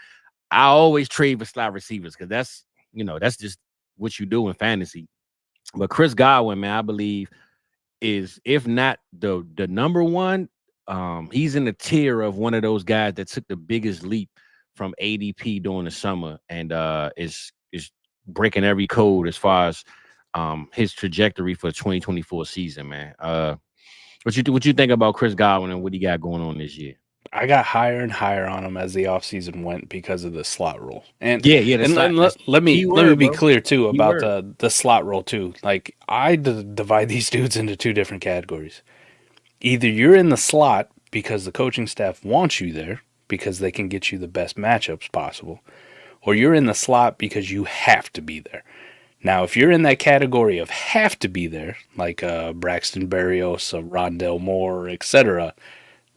I always trade for slot receivers because that's just what you do in fantasy. But Chris Godwin, man, I believe is, if not the number one, he's in the tier of one of those guys that took the biggest leap from ADP during the summer, and is breaking every code as far as his trajectory for the 2024 season, man. What you think about Chris Godwin and what he got going on this year?
I got higher and higher on him as the offseason went because of the slot rule. And let me be clear too about the slot rule too. Like, I divide these dudes into two different categories. Either you're in the slot because the coaching staff wants you there because they can get you the best matchups possible, or you're in the slot because you have to be there. Now, if you're in that category of have to be there, like Braxton Berrios, Rondell Moore, etc.,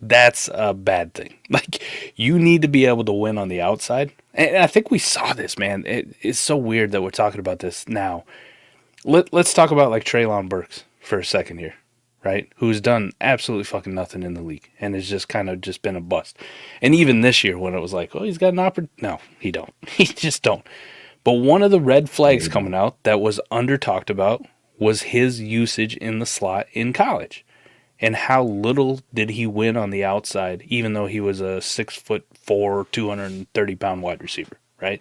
that's a bad thing. Like, you need to be able to win on the outside. And I think we saw this, man. It's so weird that we're talking about this now. Let's talk about like Treylon Burks for a second here, right? Who's done absolutely fucking nothing in the league and has just kind of just been a bust. And even this year when it was like, oh, he's got an opportunity. No, he don't. He just don't. But one of the red flags coming out that was under talked about was his usage in the slot in college. And how little did he win on the outside, even though he was a 6'4", 230-pound wide receiver, right?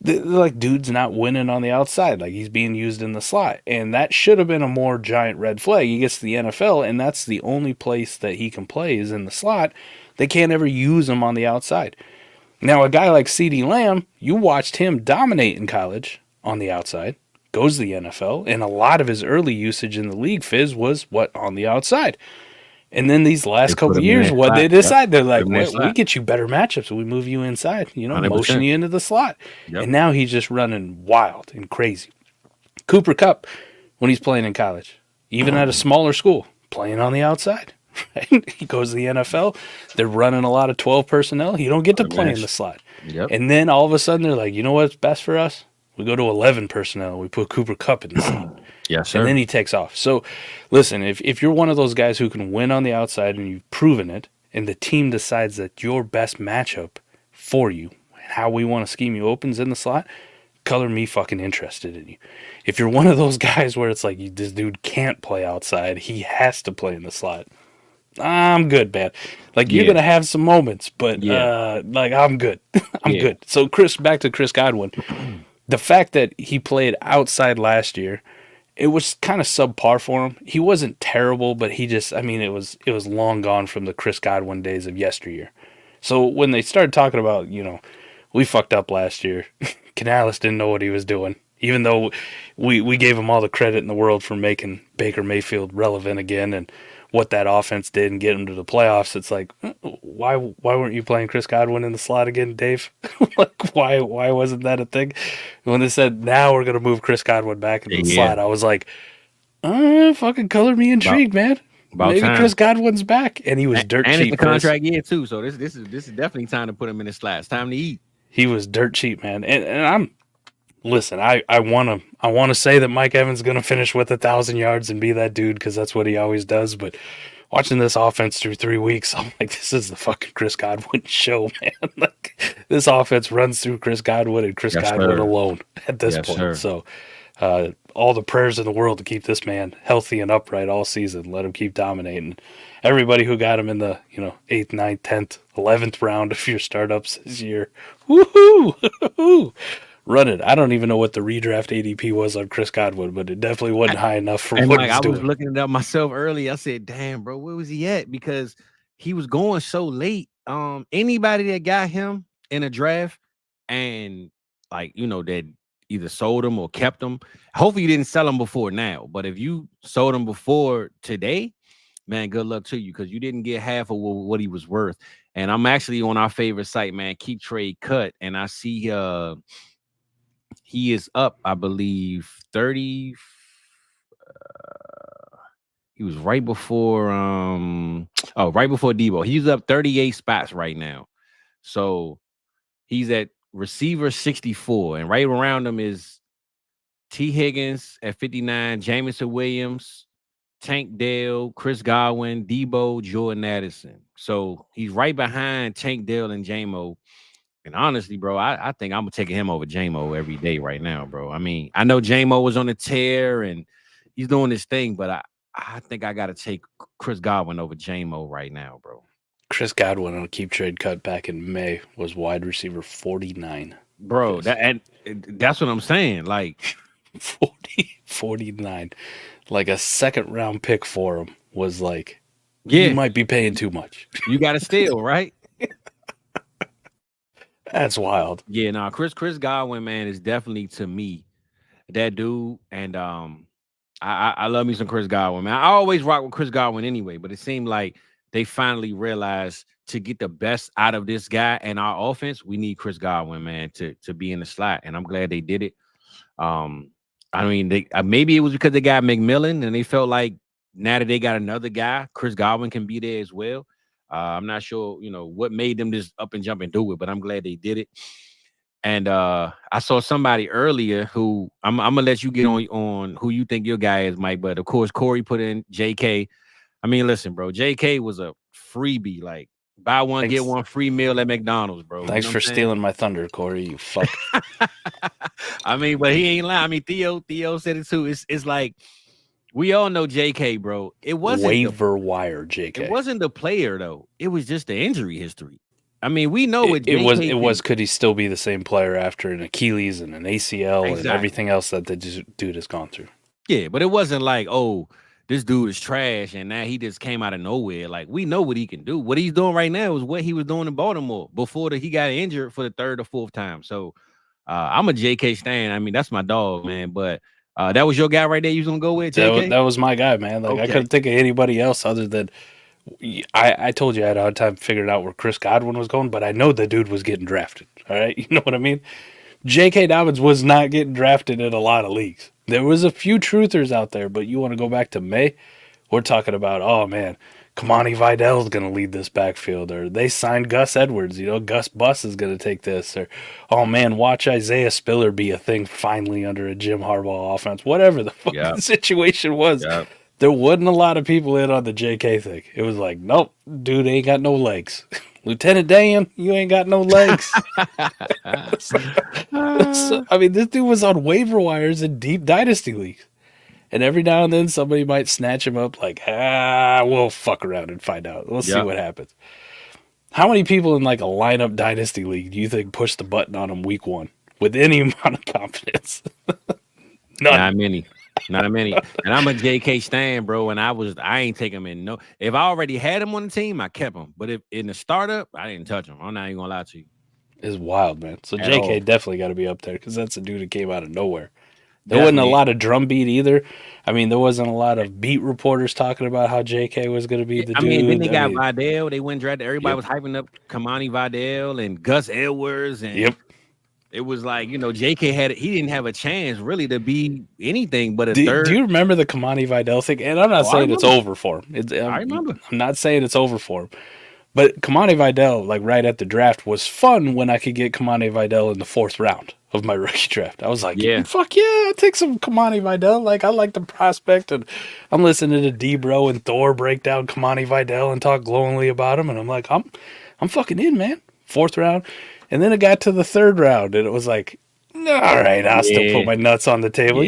Like, dude's not winning on the outside. Like, he's being used in the slot. And that should have been a more giant red flag. He gets to the NFL, and that's the only place that he can play is in the slot. They can't ever use him on the outside. Now, a guy like CeeDee Lamb, you watched him dominate in college on the outside. Goes to the NFL, and a lot of his early usage in the league, Fizz, was on the outside. And then these last couple of years, what they decide, they're like, we get you better matchups, we move you inside, 100%. Motion you into the slot. Yep. And now he's just running wild and crazy. Cooper Kupp, when he's playing in college, even at a smaller school, playing on the outside. Right? He goes to the NFL, they're running a lot of 12 personnel. He don't get to play in the slot. Yep. And then all of a sudden, they're like, you know what's best for us? We go to 11 personnel. We put Cooper Kupp in the slot.
Yes, sir.
And then he takes off. So, listen, if you're one of those guys who can win on the outside and you've proven it, and the team decides that your best matchup for you and how we want to scheme you opens in the slot, color me fucking interested in you. If you're one of those guys where it's like, this dude can't play outside, he has to play in the slot, I'm good, man. Like, you're going to have some moments, but like, I'm good. I'm good. So, back to Chris Godwin. The fact that he played outside last year, it was kind of subpar for him. He wasn't terrible, but he just, it was long gone from the Chris Godwin days of yesteryear. So when they started talking about, we fucked up last year, Canales didn't know what he was doing, even though we gave him all the credit in the world for making Baker Mayfield relevant again and what that offense did and get him to the playoffs. It's like, why weren't you playing Chris Godwin in the slot again, Dave? Like, why wasn't that a thing? When they said, now we're going to move Chris Godwin back into the slot, I was like, fucking color me intrigued, man. Maybe time. Chris Godwin's back. And he was dirt cheap.
And it's the contract year, too, so this is definitely time to put him in the slot. It's time to eat.
He was dirt cheap, man. And listen, I want to say that Mike Evans is going to finish with 1,000 yards and be that dude because that's what he always does. But watching this offense through 3 weeks, I'm like, this is the fucking Chris Godwin show, man. Like, this offense runs through Chris Godwin and Chris Godwin alone at this point. Sir. So all the prayers in the world to keep this man healthy and upright all season. Let him keep dominating. Everybody who got him in the 8th, 9th, 10th, 11th round of your startups this year, woohoo! Run it. I don't even know what the redraft ADP was on Chris Godwin, but it definitely wasn't high enough for what he's doing.
I was looking it up myself early. I said, damn, bro, where was he at? Because he was going so late. Anybody that got him in a draft and that either sold him or kept him, hopefully you didn't sell him before now. But if you sold him before today, man, good luck to you because you didn't get half of what he was worth. And I'm actually on our favorite site, man, Keep Trade Cut, and I see he is up, I believe, 30. He was right before Debo. He's up 38 spots right now. So he's at receiver 64, and right around him is T. Higgins at 59, Jameson Williams, Tank Dell, Chris Godwin, Debo, Jordan Addison. So he's right behind Tank Dell and Jamo And honestly, bro, I think I'm taking him over J-Mo every day right now, bro. I mean, I know J-Mo was on the tear and he's doing this thing, but I think I got to take Chris Godwin over J-Mo right now, bro.
Chris Godwin on a keep trade cut back in May was wide receiver 49.
Bro, that's what I'm saying. Like
49. Like a second round pick for him was like,
yeah,
you might be paying too much.
You got to steal, right?
That's wild.
Yeah, no, Chris Godwin, man, is definitely to me that dude. And I love me some Chris Godwin, man. I always rock with Chris Godwin anyway, but it seemed like they finally realized to get the best out of this guy and our offense, we need Chris Godwin, man, to be in the slot. And I'm glad they did it. I mean, they maybe it was because they got McMillan and they felt like now that they got another guy, Chris Godwin can be there as well. I'm not sure, what made them just up and jump and do it, but I'm glad they did it. And I saw somebody earlier who I'm gonna let you get on who you think your guy is, Mike. But of course, Corey put in JK. I mean, listen, bro, JK was a freebie, like buy one, get one free meal at McDonald's, bro.
Thanks for stealing my thunder, Corey. You fuck.
I mean, but he ain't lying. I mean, Theo said it too. It's like we all know JK, bro. It wasn't
waiver wire JK.
It wasn't the player though. It was just the injury history. I mean, we know what
it was. Could he still be the same player after an Achilles and an ACL and everything else that the dude has gone through?
Yeah, but it wasn't like, oh, this dude is trash and now he just came out of nowhere. Like, we know what he can do. What he's doing right now is what he was doing in Baltimore before he got injured for the third or fourth time. So I'm a JK stan. I mean, that's my dog, man. But that was your guy right there you was going to go with, JK?
That was my guy, man. Like, okay. I couldn't think of anybody else other than... I told you I had a hard time figuring out where Chris Godwin was going, but I know the dude was getting drafted. All right? You know what I mean? J.K. Dobbins was not getting drafted in a lot of leagues. There was a few truthers out there, but you want to go back to May? We're talking about, oh, man, Kamani Vidal's going to lead this backfield, or they signed Gus Edwards. Gus Bus is going to take this, or, oh, man, watch Isaiah Spiller be a thing finally under a Jim Harbaugh offense. Whatever the fuck the situation was. Yep. There wasn't a lot of people in on the JK thing. It was like, nope, dude ain't got no legs. Lieutenant Dan, you ain't got no legs. So, I mean, this dude was on waiver wires in deep dynasty leagues. And every now and then somebody might snatch him up like, we'll fuck around and find out. We'll see what happens. How many people in like a lineup dynasty league do you think push the button on him week one with any amount of confidence? None.
Not many. Not many. And I'm a JK stan, bro. And I ain't take him in. No, if I already had him on the team, I kept him. But if in the startup, I didn't touch him. I'm not even gonna lie to you.
It's wild, man. So JK definitely got to be up there because that's a dude that came out of nowhere. There wasn't a lot of drumbeat either. I mean, there wasn't a lot of beat reporters talking about how JK was going to be the dude.
I mean, then they got Vidal. They went drafted. Everybody was hyping up Kamani Vidal and Gus Edwards. And it was like, JK he didn't have a chance really to be anything but a third.
Do you remember the Kamani Vidal thing? And I'm not saying it's over for him.
I remember.
I'm not saying it's over for him. But Kamani Vidal, like right at the draft, was fun when I could get Kamani Vidal in the 4th round of my rookie draft. I was like, fuck yeah, I'll take some Kamani Vidal. Like, I like the prospect. And I'm listening to D-Bro and Thor break down Kamani Vidal and talk glowingly about him. And I'm like, I'm fucking in, man. 4th round. And then it got to the 3rd round, and it was like, all right, I'll still put my nuts on the table.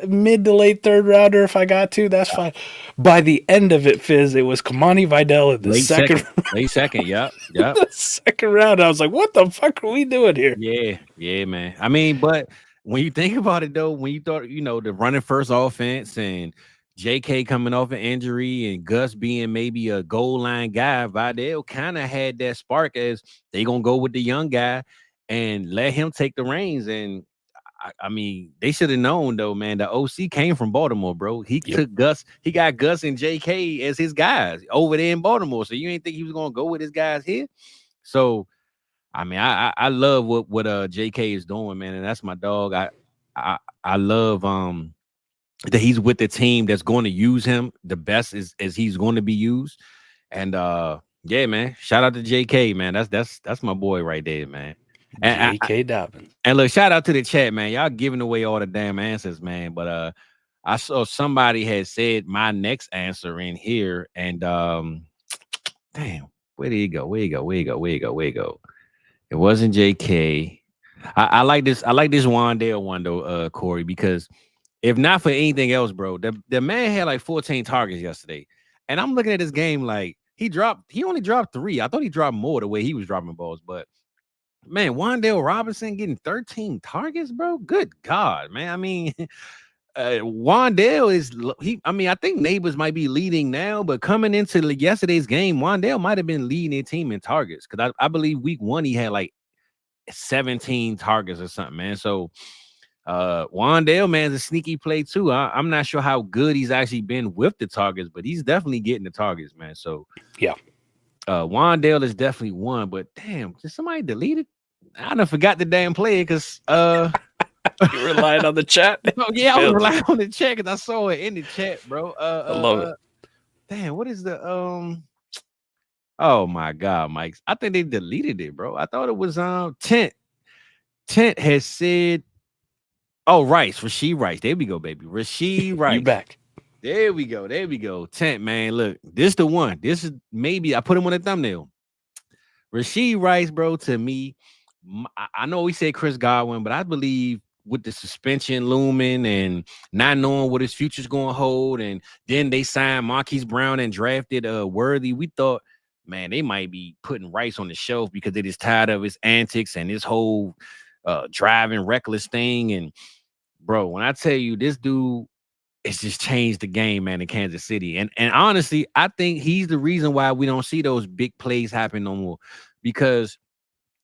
Mid to late 3rd rounder if I got to, that's fine. By the end of it, Fizz, it was Kamani Vidal in the
late second, yep.
The 2nd round, I was like, what the fuck are we doing here?
Yeah, man. I mean, but when you think about it, though, when you thought, the running first offense and JK coming off an injury and Gus being maybe a goal line guy, Vidal kind of had that spark as they going to go with the young guy and let him take the reins. And I mean, they should have known though, man. The OC came from Baltimore, bro. He took Gus. He got Gus and JK as his guys over there in Baltimore. So you ain't think he was going to go with his guys here? So, I mean, I love what JK is doing, man. And that's my dog. I love, that he's with the team that's going to use him the best as he's going to be used. And yeah, man, shout out to JK, man. That's my boy right there, man.
And JK Dobbins.
And look, shout out to the chat, man. Y'all giving away all the damn answers, man. But I saw somebody had said my next answer in here, and damn, where did he go? Where he go? It wasn't JK. I like this. I like this Wandale one though, Corey, because if not for anything else, bro, the man had like 14 targets yesterday, and I'm looking at this game like he only dropped 3. I thought he dropped more the way he was dropping balls, but man, Wandale Robinson getting 13 targets, bro. Good God, man. I mean, Wandale is he. I mean, I think Neighbors might be leading now, but coming into yesterday's game, Wandale might have been leading their team in targets because I believe week 1 he had like 17 targets or something, man. So Wandale, man, is a sneaky play too. I'm not sure how good he's actually been with the targets, but he's definitely getting the targets, man. So
yeah,
Wandale is definitely one. But damn, did somebody delete it? I done forgot the damn play because
you relying on the chat.
Oh, yeah, I was relying on the chat because I saw it in the chat, bro.
I love it.
Damn, what is the Oh my God, Mike! I think they deleted it, bro. I thought it was Tent. Tent has said, "Oh, Rice, Rashid Rice. There we go, baby. Rashid Rice.
You back?
There we go. There we go. Tent, man. Look, this the one. This is maybe I put him on the thumbnail. Rashid Rice, bro. To me, I know we said Chris Godwin, but I believe with the suspension looming and not knowing what his future's going to hold, and then they signed Marquise Brown and drafted Worthy. We thought, man, they might be putting Rice on the shelf because they just tired of his antics and his whole driving reckless thing. And bro, when I tell you this dude, it's just changed the game, man, in Kansas City. And honestly, I think he's the reason why we don't see those big plays happen no more, because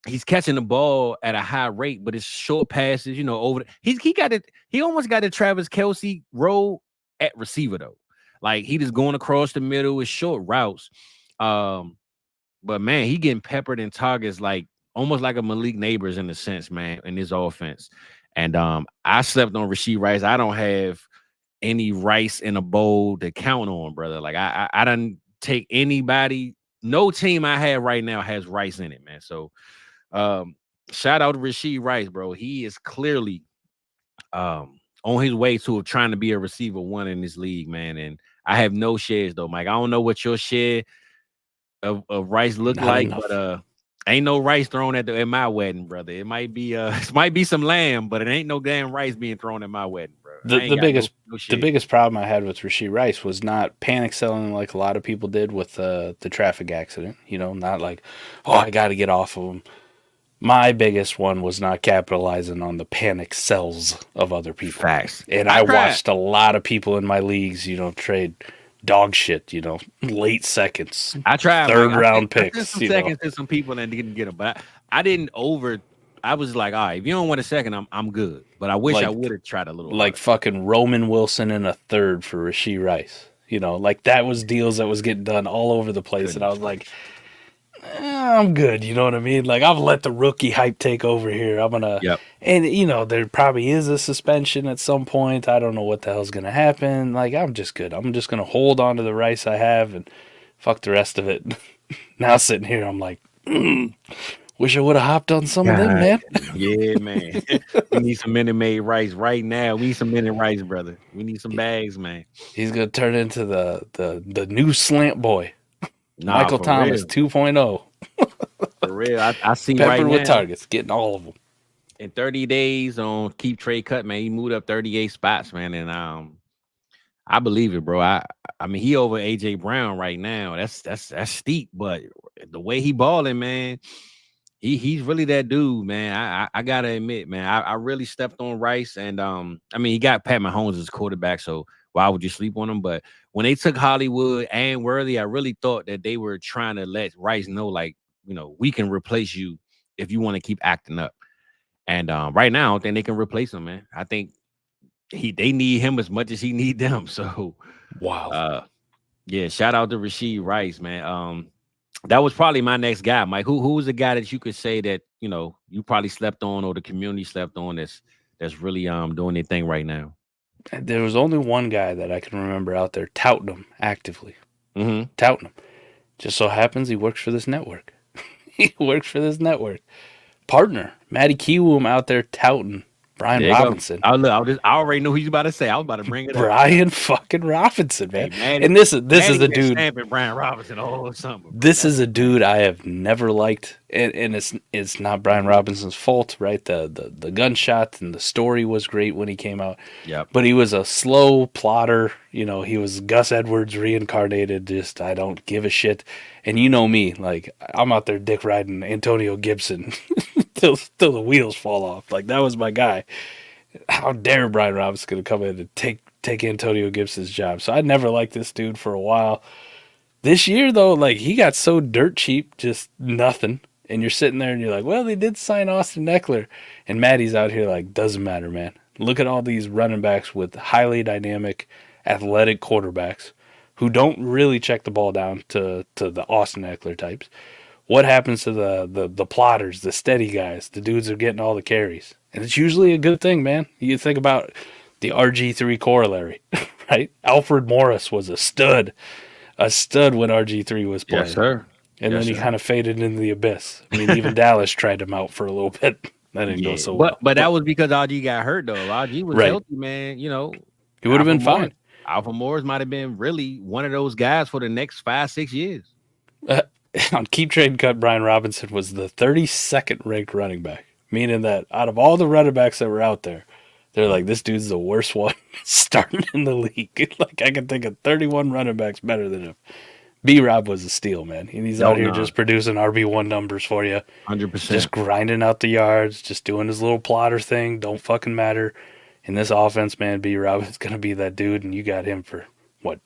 he's catching the ball at a high rate, but it's short passes, over. He got it. He almost got the Travis Kelce role at receiver though. Like he just going across the middle with short routes. But man, he getting peppered in targets like almost like a Malik Neighbors in a sense, man, in his offense. And I slept on Rashid Rice. I don't have any Rice in a bowl to count on, brother. Like I don't take anybody. No team I have right now has Rice in it, man. So shout out to Rashid Rice, bro. He is clearly on his way to trying to be a receiver one in this league, man. And I have no shares though, Mike. I don't know what your share of Rice look
Not
like,
enough.
but ain't no rice thrown at my wedding, brother. It might be it might be some lamb, but it ain't no damn rice being thrown at my wedding, bro.
The biggest problem I had with Rashid Rice was not panic selling like a lot of people did with the traffic accident. Not like, oh, I got to get off of him. My biggest one was not capitalizing on the panic sells of other people.
Facts.
And I watched a lot of people in my leagues, trade dog shit, late seconds.
I tried
third round picks.
I some seconds to some people and didn't get them, but I didn't I was like, all right, if you don't want a second, I'm good. But I wish I would have tried a little.
Like harder. Fucking Roman Wilson in a third for Rashid Rice. Like that was deals that was getting done all over the place, and I was like, I'm good. You know what I mean? Like I've let the rookie hype take over here. I'm gonna, and there probably is a suspension at some point. I don't know what the hell's gonna happen. Like I'm just good. I'm just gonna hold on to the Rice I have and fuck the rest of it. Now sitting here, I'm like, wish I would have hopped on some of them, man.
Yeah, man. We need some Minute Maid Rice right now. We need some Minute Rice, brother. We need some bags, man.
He's gonna turn into the new slant boy. Michael Thomas 2.0.
For real. I see
Peppered
right now.
with targets, getting all of them.
In 30 days on Keep Trade Cut, man, he moved up 38 spots, man. And I believe it, bro. I mean, he over AJ Brown right now. That's steep, but the way he balling, man, he's really that dude, man. I gotta admit, man, I really stepped on Rice, and I mean, he got Pat Mahomes as quarterback, so why would you sleep on him? But when they took Hollywood and Worthy, I really thought that they were trying to let Rice know, like, we can replace you if you want to keep acting up. And right now, I don't think they can replace him, man. I think they need him as much as he need them. So
wow.
Yeah, shout out to Rashid Rice, man. That was probably my next guy, Mike. Who was the guy that you could say that you probably slept on, or the community slept on, that's really doing their thing right now?
There was only one guy that I can remember out there touting him actively.
Mm-hmm.
Touting him. Just so happens he works for this network. He works for this network. Partner Matty Kiwoom out there touting Brian Robinson.
I already know who you about to say. I was about to bring it up.
Brian fucking Robinson, man.
Hey,
and this is a dude.
Brian Robinson all summer.
This is a dude I have never liked, and it's not Brian Robinson's fault, right? The gunshot and the story was great when he came out.
Yeah,
but he was a slow plotter. He was Gus Edwards reincarnated. Just I don't give a shit. And you know me, like I'm out there dick riding Antonio Gibson till the wheels fall off. Like that was my guy. How dare Brian Robinson gonna come in and take Antonio Gibson's job? So I never liked this dude for a while. This year though, like he got so dirt cheap, just nothing. And you're sitting there and you're like, well, they did sign Austin Eckler. And Maddie's out here like, doesn't matter, man. Look at all these running backs with highly dynamic, athletic quarterbacks who don't really check the ball down to the Austin Eckler types. What happens to the plotters, the steady guys, the dudes that are getting all the carries? And it's usually a good thing, man. You think about the RG3 corollary, right? Alfred Morris was a stud when RG3 was playing.
Yes, sir.
And then he kind of faded into the abyss. I mean, even Dallas tried him out for a little bit. That didn't go so well.
But that was because RG got hurt, though. RG was healthy, man. He
would have been fine.
Alfred Morris might have been really one of those guys for the next 5-6 years.
On Keep Trade Cut, Brian Robinson was the 32nd ranked running back, meaning that out of all the running backs that were out there, they're like, this dude's the worst one starting in the league. Like, I can think of 31 running backs better than him. B-Rob was a steal, man. And he's out here just producing RB1 numbers for you.
100%.
Just grinding out the yards, just doing his little plotter thing. Don't fucking matter. In this offense, man, B-Rob is going to be that dude, and you got him for, 12th,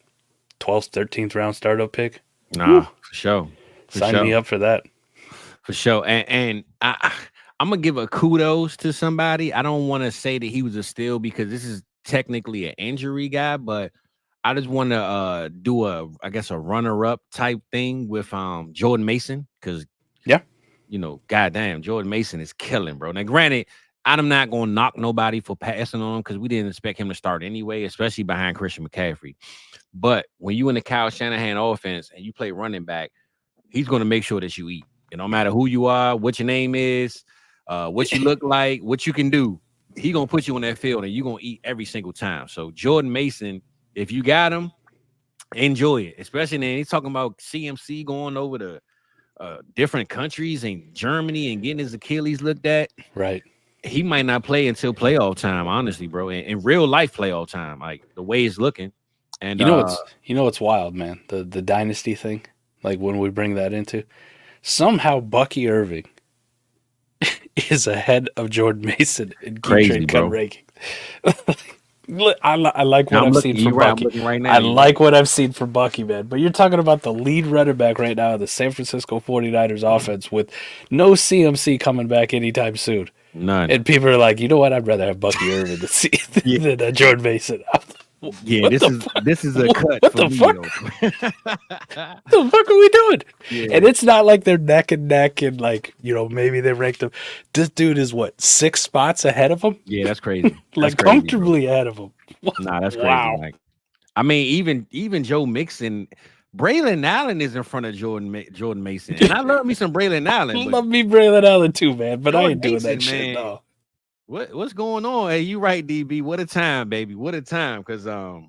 13th round startup pick?
Nah, for sure.
Sign me up for that.
For sure. And I'm going to give a kudos to somebody. I don't want to say that he was a steal because this is technically an injury guy, but I just want to do a runner-up type thing with Jordan Mason because, goddamn, Jordan Mason is killing, bro. Now, granted, I'm not going to knock nobody for passing on him because we didn't expect him to start anyway, especially behind Christian McCaffrey. But when you in the Kyle Shanahan offense and you play running back, he's going to make sure that you eat. And no matter who you are, what your name is, what you look like, what you can do, he going to put you on that field and you're going to eat every single time. So Jordan Mason, if you got him, enjoy it. Especially then he's talking about CMC going over to different countries and Germany and getting his Achilles looked at.
Right.
He might not play until playoff time, honestly, bro. In real life playoff time, like the way it's looking. And
you know what's wild, man? The dynasty thing. Like when we bring that into, somehow Bucky Irving is ahead of Jordan Mason in Keep Trade Cut ranking. I like what I've seen from Bucky. I like what I've seen from Bucky, man. But you're talking about the lead running back right now of the San Francisco 49ers offense with no CMC coming back anytime soon.
None.
And people are like, you know what? I'd rather have Bucky Irving than Jordan Mason.
Yeah, this is a cut.
What the fuck? What the fuck are we doing? Yeah. And it's not like they're neck and neck and like, maybe they ranked him. This dude is 6 spots ahead of him?
Yeah, that's crazy. That's crazy,
comfortably ahead of him.
Nah, that's crazy. Wow. Like, I mean, even Joe Mixon, Braylon Allen is in front of Jordan Mason. And I love me some Braylon Allen.
I love me Braylon Allen too, man. But Jordan I ain't doing Mason, that shit, no.
What's going on? Hey, you right, DB. What a time, baby. What a time. Because I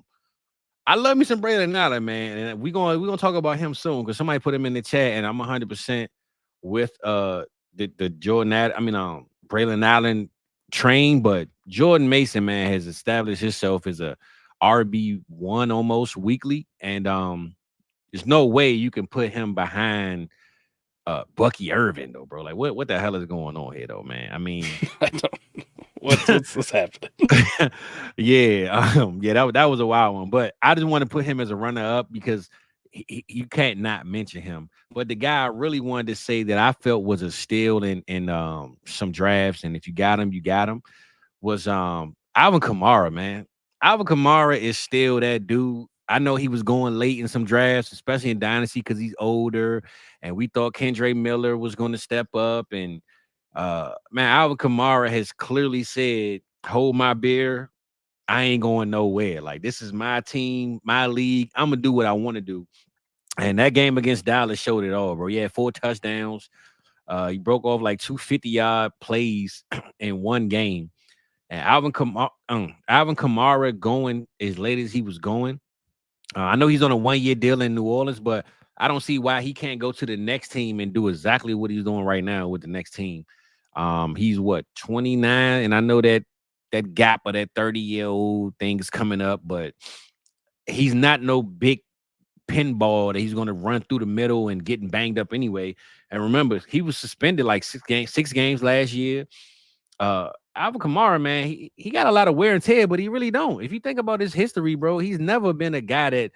love me some Braylon Allen, man. And we're gonna talk about him soon because somebody put him in the chat, and I'm 100% with the Braylon Allen train, but Jordan Mason, man, has established himself as a RB1 almost weekly, and there's no way you can put him behind Bucky Irving, though, bro. Like, what the hell is going on here, though, man? I mean,
I don't. What's happening?
That was a wild one. But I just want to put him as a runner up because you can't not mention him. But the guy I really wanted to say that I felt was a steal in some drafts, and if you got him, was Alvin Kamara, man. Alvin Kamara is still that dude. I know he was going late in some drafts, especially in Dynasty because he's older, and we thought Kendre Miller was going to step up. And man, Alvin Kamara has clearly said, "Hold my beer. I ain't going nowhere. Like, this is my team, my league. I'm gonna do what I want to do." And that game against Dallas showed it all, bro. He had 4 touchdowns. He broke off like 2 50-yard plays in one game. And Alvin Kamara going as late as he was going. I know he's on a 1-year deal in New Orleans, but I don't see why he can't go to the next team and do exactly what he's doing right now with the next team. He's 29, and I know that gap of that 30-year-old thing is coming up, but he's not no big pinball that he's going to run through the middle and getting banged up anyway. And remember, he was suspended like 6 games last year. Alvin Kamara, man, he got a lot of wear and tear, but he really don't. If you think about his history, bro, he's never been a guy that,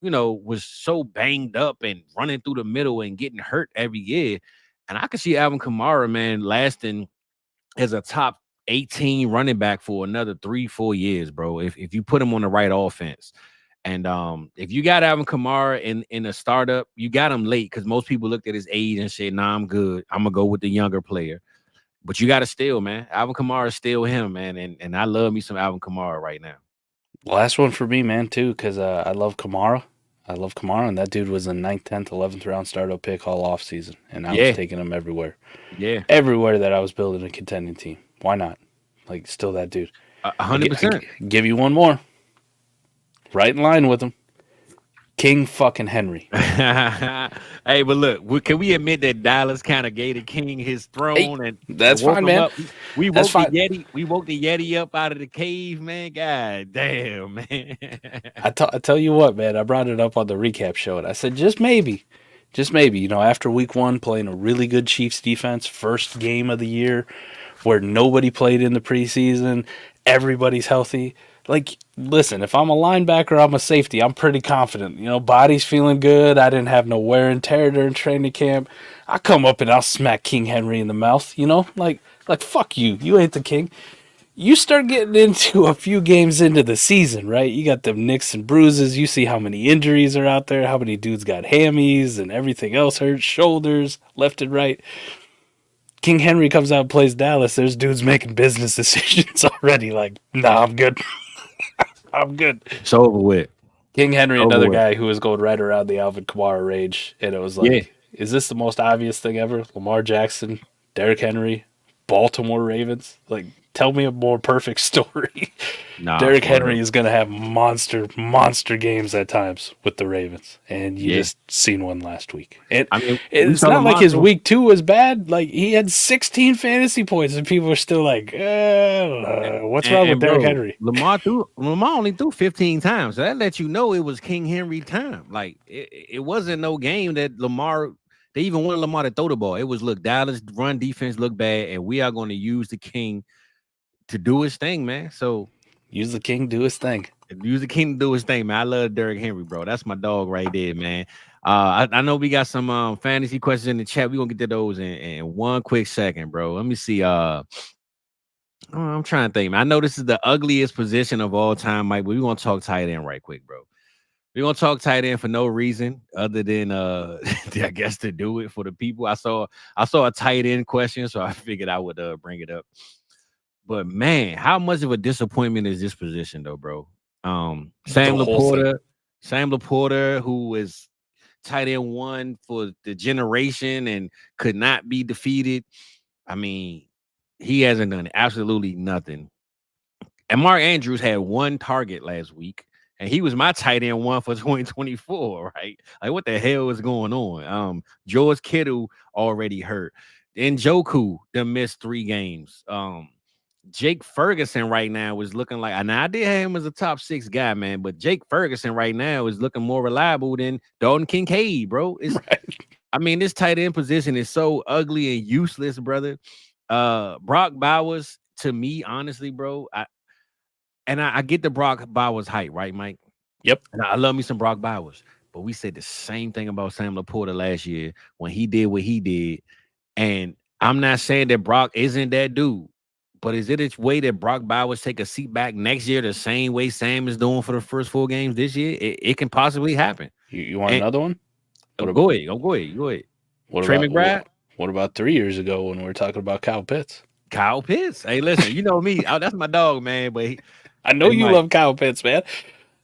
was so banged up and running through the middle and getting hurt every year. And I could see Alvin Kamara, man, lasting as a top 18 running back for another 3-4 years, bro. If you put him on the right offense. And if you got Alvin Kamara in a startup, you got him late because most people looked at his age and said, nah, I'm good. I'm going to go with the younger player. But you got to steal, man. Alvin Kamara is still him, man. And I love me some Alvin Kamara right now.
Last one for me, man, too, because I love Kamara. And that dude was a 9th, 10th, 11th round startup pick all offseason. And I was taking him everywhere.
Yeah.
Everywhere that I was building a contending team. Why not? Like, still that dude.
100%.
Give you one more. Right in line with him. King fucking Henry.
Hey, but look, can we admit that Dallas kind of gave the King his throne? And
that's fine, man.
Up? We woke the Yeti. We woke the Yeti up out of the cave, man. God damn, man.
I tell you what, man. I brought it up on the recap show, and I said just maybe, after week 1, playing a really good Chiefs defense, first game of the year, where nobody played in the preseason, everybody's healthy. Like, listen, if I'm a linebacker, I'm a safety. I'm pretty confident. Body's feeling good. I didn't have no wear and tear during training camp. I come up and I'll smack King Henry in the mouth, Like fuck you. You ain't the king. You start getting into a few games into the season, right? You got them nicks and bruises. You see how many injuries are out there, how many dudes got hammies and everything else hurt, shoulders, left and right. King Henry comes out and plays Dallas. There's dudes making business decisions already. Like, nah, I'm good. I'm good.
It's over with.
King Henry, another guy who was going right around the Alvin Kamara range. And it was like, is this the most obvious thing ever? Lamar Jackson, Derrick Henry, Baltimore Ravens. Like, tell me a more perfect story. Derrick Henry is going to have monster games at times with the Ravens. And you just seen one last week. It's not like his week 2 was bad. Like, he had 16 fantasy points and people are still like, what's wrong with Derrick Henry?
Lamar only threw 15 times. So that lets you know it was King Henry time. Like, it wasn't no game that Lamar... They even wanted Lamar to throw the ball. It was, look, Dallas run defense look bad, and we are going to use the King to do his thing, man. So
use the King, do his thing.
Use the King to do his thing, man. I love Derrick Henry, bro. That's my dog right there, man. I know we got some fantasy questions in the chat. We're going to get to those in one quick second, bro. Let me see. I'm trying to think, man. I know this is the ugliest position of all time, Mike, but we're going to talk tight end right quick, bro. We're gonna talk tight end for no reason other than I guess to do it for the people. I saw a tight end question, so I figured I would bring it up. But man, how much of a disappointment is this position though, bro? Sam Laporta, who is tight end 1 for the generation and could not be defeated. I mean, he hasn't done absolutely nothing. And Mark Andrews had 1 target last week. And he was my tight end 1 for 2024, right? Like, what the hell is going on? George Kittle already hurt. Njoku missed 3 games. Jake Ferguson right now is looking like, and I did have him as a top 6 guy, man, but Jake Ferguson right now is looking more reliable than Dalton Kincaid, bro. It's, right. I mean, this tight end position is so ugly and useless, brother. Brock Bowers, to me, honestly, bro, I get the Brock Bowers hype, right, Mike?
Yep.
And I love me some Brock Bowers. But we said the same thing about Sam Laporta last year when he did what he did. And I'm not saying that Brock isn't that dude. But is it a way that Brock Bowers take a seat back next year the same way Sam is doing for the first 4 games this year? It can possibly happen.
You want another one?
Go ahead.
Trey McBride? What about 3 years ago when we were talking about Kyle Pitts?
Kyle Pitts. Hey, listen, you know me. That's my dog, man. But
I know you love Kyle Pitts, man.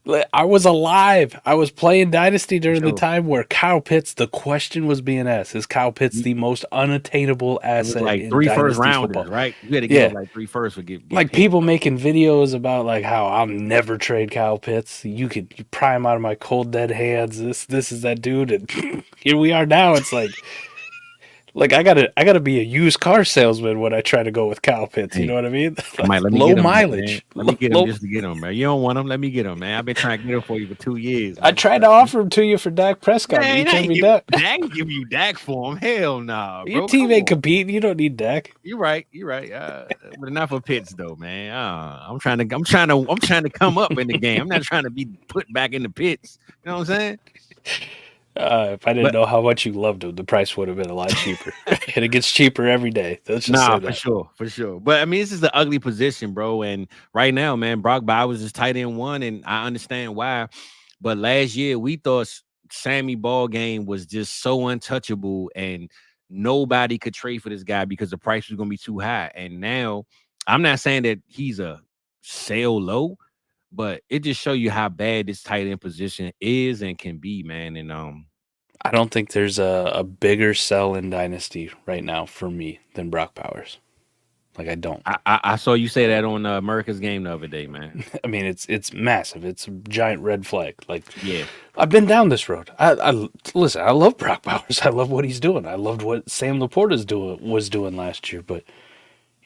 I was alive. I was playing Dynasty during the time where Kyle Pitts, the question was being asked, is Kyle Pitts the most unattainable asset
like
in
3
Dynasty
first rounders,
football?
right? You had to give up like 3 firsts for get
like
Pitts.
People making videos about like how I'll never trade Kyle Pitts. You pry him out of my cold dead hands. This is that dude, and here we are now. It's like I gotta be a used car salesman when I try to go with Kyle Pitts. You know what I mean?
Let me
low
get him,
mileage.
Let me get him just to get him, man. You don't want him? Let me get him, man. I've been trying to get him for you for 2 years. Man.
I tried to offer him to you for Dak Prescott.
Man,
you turned me down.
Dak give you Dak for him? Hell nah, bro.
Your team ain't competing. You don't need Dak.
You're right. But not for Pitts though, man. I'm trying to come up in the game. I'm not trying to be put back in the pits. You know what I'm saying?
If I didn't know how much you loved him, the price would have been a lot cheaper. And it gets cheaper every day. Let's just say that.
For sure. But I mean, this is the ugly position, bro. And right now, man, Brock Bowers is tight end 1, and I understand why. But last year, we thought Sammy Ballgame was just so untouchable, and nobody could trade for this guy because the price was going to be too high. And now, I'm not saying that he's a sell low, but it just show you how bad this tight end position is and can be, man. And
I don't think there's a bigger sell in Dynasty right now for me than Brock Bowers. Like, I don't.
I saw you say that on America's Game the other day, man.
I mean, it's massive. It's a giant red flag. Like,
yeah,
I've been down this road. Listen. I love Brock Bowers. I love what he's doing. I loved what Sam Laporta was doing last year, but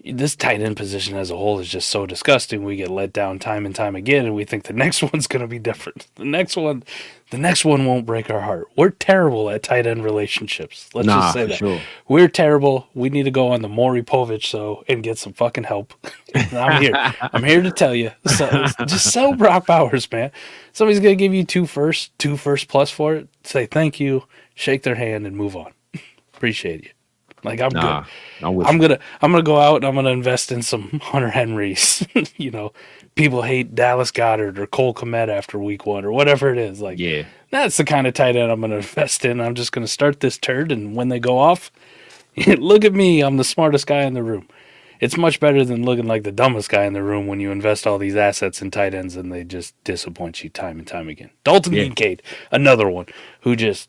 this tight end position as a whole is just so disgusting. We get let down time and time again, and we think the next one's going to be different. The next one won't break our heart. We're terrible at tight end relationships. Let's just say that.
Sure.
We're terrible. We need to go on the Maury Povich show and get some fucking help. I'm here. I'm here to tell you. So, just sell Brock Bowers, man. Somebody's going to give you 2 first plus for it. Say thank you, shake their hand, and move on. Appreciate you. Like, I'm good. I'm gonna go out and I'm gonna invest in some Hunter Henrys. You know, people hate Dallas Goedert or Cole Kmet after week 1 or whatever it is. Like,
yeah,
that's the kind of tight end I'm gonna invest in. I'm just gonna start this turd, and when they go off, look at me. I'm the smartest guy in the room. It's much better than looking like the dumbest guy in the room when you invest all these assets in tight ends and they just disappoint you time and time again. Dalton Kincaid, another one who just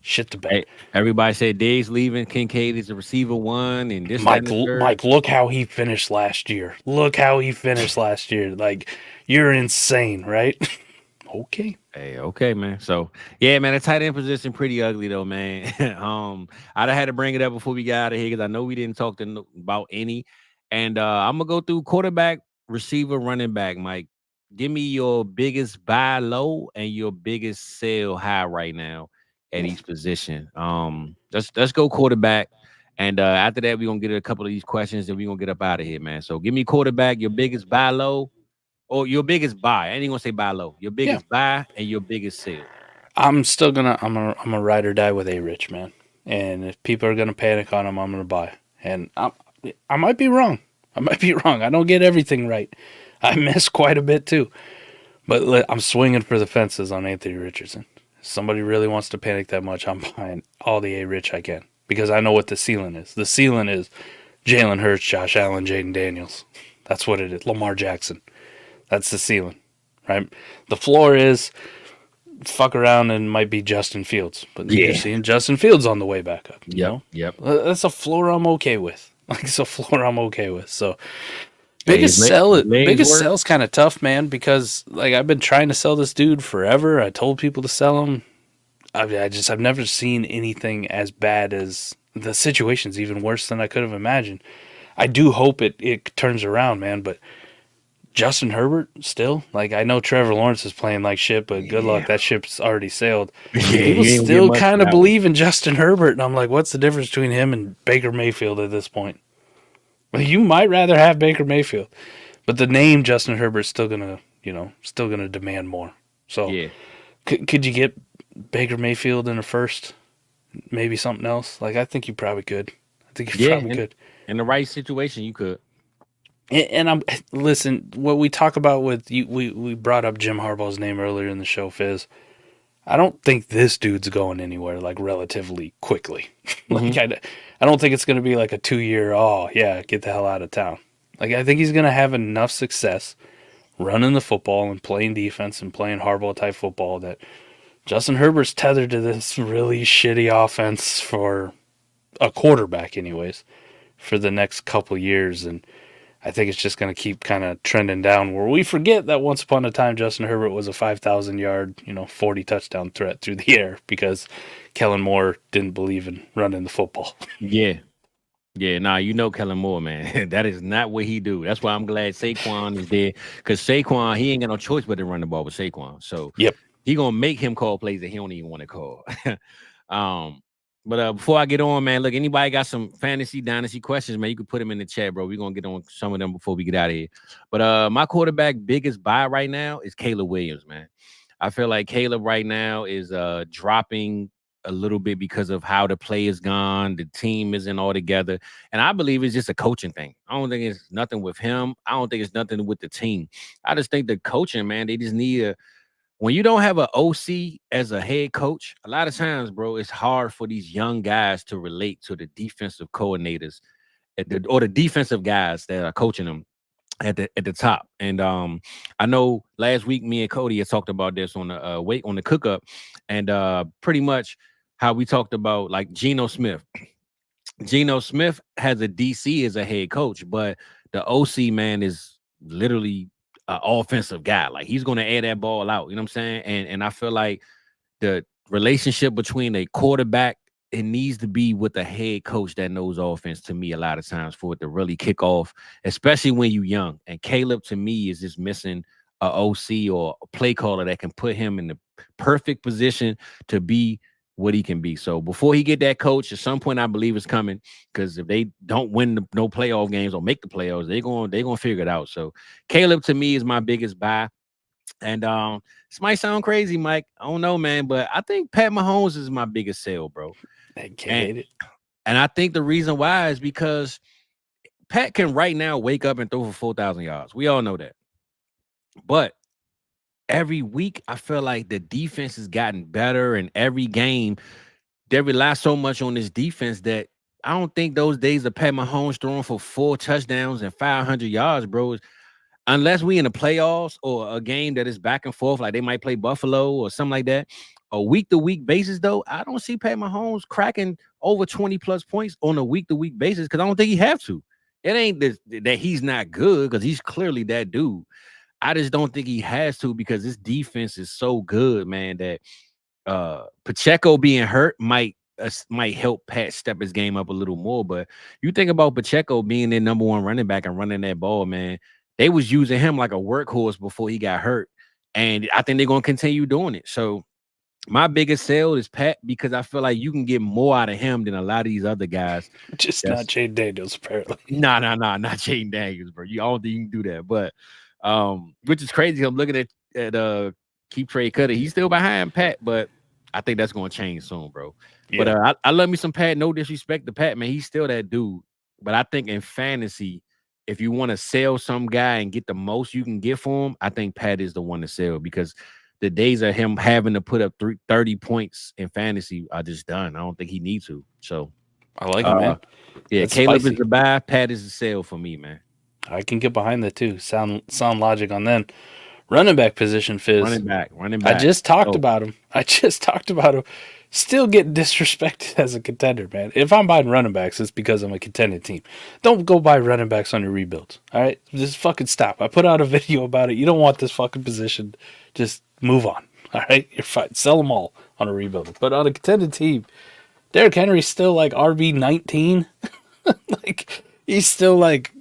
shit the bed.
Hey, everybody said Diggs leaving. Kincaid is a receiver 1, and this.
Mike, look how he finished last year. Like, you're insane, right? Okay.
Hey, okay, man. So yeah, man, the tight end position pretty ugly though, man. I'd have had to bring it up before we got out of here because I know we didn't talk about any. And I'm gonna go through quarterback, receiver, running back. Mike, give me your biggest buy low and your biggest sell high right now at each position. Let's go quarterback, and after that we're gonna get a couple of these questions and we're gonna get up out of here, man. So give me quarterback, your biggest buy low, or your biggest buy. I ain't gonna say buy low. Your biggest buy and your biggest sell.
I'm a ride or die with A-Rich, man. And if people are gonna panic on him, I'm gonna buy. And I might be wrong. I don't get everything right. I miss quite a bit too. But I'm swinging for the fences on Anthony Richardson. If somebody really wants to panic that much, I'm buying all the A-Rich I can because I know what the ceiling is. The ceiling is Jalen Hurts, Josh Allen, Jaden Daniels. That's what it is. Lamar Jackson. That's the ceiling, right? The floor is fuck around and might be Justin Fields. But you're seeing Justin Fields on the way back up. You know?
Yep.
That's a floor I'm okay with. So biggest sell's kind of tough, man, because like I've been trying to sell this dude forever. I told people to sell him. I've never seen anything as bad as the situation's even worse than I could have imagined. I do hope it turns around, man, but Justin Herbert still, like, I know Trevor Lawrence is playing like shit, but good luck, that ship's already sailed. People still kind of believe in Justin Herbert, and I'm like, what's the difference between him and Baker Mayfield at this point? Well, you might rather have Baker Mayfield, but the name Justin Herbert's still gonna demand more. So, could you get Baker Mayfield in a first? Maybe something else. Like, I think you probably could. Could.
In the right situation, you could.
And listen. What we talk about with you, we brought up Jim Harbaugh's name earlier in the show, Fizz. I don't think this dude's going anywhere like relatively quickly. Like I don't think it's going to be like a 2-year. Oh yeah, get the hell out of town. Like I think he's going to have enough success running the football and playing defense and playing hardball type football, that Justin Herbert's tethered to this really shitty offense for a quarterback anyways for the next couple years. And I think it's just going to keep kind of trending down where we forget that once upon a time Justin Herbert was a 5,000 yard, 40 touchdown threat through the air because Kellen Moore didn't believe in running the football.
Yeah. Kellen Moore, man. That is not what he do. That's why I'm glad Saquon is there, because Saquon, he ain't got no choice but to run the ball with Saquon. So he gonna make him call plays that he don't even want to call. But before I get on, man, look, anybody got some fantasy dynasty questions, man, you can put them in the chat, bro. We're gonna get on some of them before we get out of here. But my quarterback biggest buy right now is Caleb Williams, man. I feel like Caleb right now is dropping a little bit because of how the play is gone. The team isn't all together. And I believe it's just a coaching thing. I don't think it's nothing with him. I don't think it's nothing with the team. I just think the coaching, man, they just need when you don't have an OC as a head coach, a lot of times, bro, it's hard for these young guys to relate to the defensive coordinators or the defensive guys that are coaching them at the top. And I know last week me and Cody had talked about this on the cook up, and pretty much how we talked about like Geno Smith. Geno Smith has a DC as a head coach, but the OC, man, is literally an offensive guy. Like, he's going to air that ball out. You know what I'm saying? And I feel like the relationship between a quarterback, it needs to be with a head coach that knows offense, to me, a lot of times, for it to really kick off, especially when you're young. And Caleb, to me, is just missing a OC or a play caller that can put him in the perfect position to be what he can be. So before he get that coach, at some point, I believe it's coming, because if they don't win no playoff games or make the playoffs, they're going to figure it out. So Caleb, to me, is my biggest buy. And this might sound crazy, Mike. I don't know, man, but I think Pat Mahomes is my biggest sell, bro. And I think the reason why is because Pat can right now wake up and throw for 4,000 yards. We all know that. But every week, I feel like the defense has gotten better, and every game, they rely so much on this defense that I don't think those days of Pat Mahomes throwing for 4 touchdowns and 500 yards, bro, unless we in the playoffs or a game that is back and forth, like they might play Buffalo or something like that, a week-to-week basis, though, I don't see Pat Mahomes cracking over 20-plus points on a week-to-week basis, because I don't think he have to. It ain't that he's not good, because he's clearly that dude. I just don't think he has to, because this defense is so good, man, that Pacheco being hurt might help Pat step his game up a little more. But you think about Pacheco being their number 1 running back and running that ball, man. They was using him like a workhorse before he got hurt, and I think they're going to continue doing it. So my biggest sell is Pat, because I feel like you can get more out of him than a lot of these other guys.
Just not Jaden Daniels, apparently.
Nah, not Jaden Daniels, bro. I don't think you can do that. But which is crazy. I'm looking at Keep Trade Cutter. He's still behind Pat, but I think that's going to change soon, bro. Yeah. But I love me some Pat. No disrespect to Pat, man. He's still that dude. But I think in fantasy, if you want to sell some guy and get the most you can get for him, I think Pat is the one to sell, because the days of him having to put up 30 points in fantasy are just done. I don't think he needs to. So
I like it, man.
Yeah, that's Caleb spicy. Is the buy. Pat is the sell for me, man.
I can get behind that too. Sound logic on then. Running back position, Fizz.
Running back.
I just talked about him. Still getting disrespected as a contender, man. If I'm buying running backs, it's because I'm a contending team. Don't go buy running backs on your rebuilds. All right? Just fucking stop. I put out a video about it. You don't want this fucking position. Just move on. All right? You're fine. Sell them all on a rebuild. But on a contended team, Derrick Henry's still like RB19. Like, he's still like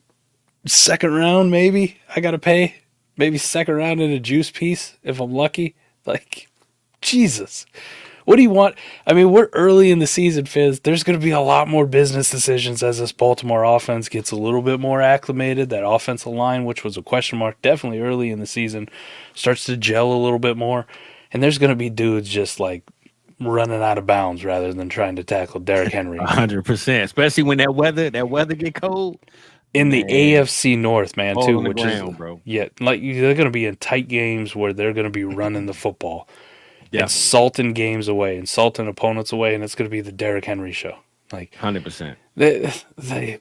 second round, maybe. I got to pay. Maybe second round in a juice piece if I'm lucky. Like, Jesus. What do you want? I mean, we're early in the season, Fizz. There's going to be a lot more business decisions as this Baltimore offense gets a little bit more acclimated. That offensive line, which was a question mark definitely early in the season, starts to gel a little bit more. And there's going to be dudes just like running out of bounds rather than trying to tackle Derrick Henry.
100%, especially when that weather get cold.
In the AFC North, man,
all
too,
which
ground,
is, bro.
Yeah, like they're going to be in tight games where they're going to be running the football. Yeah. Insulting games away, insulting opponents away, and it's going to be the Derrick Henry show. Like
100%.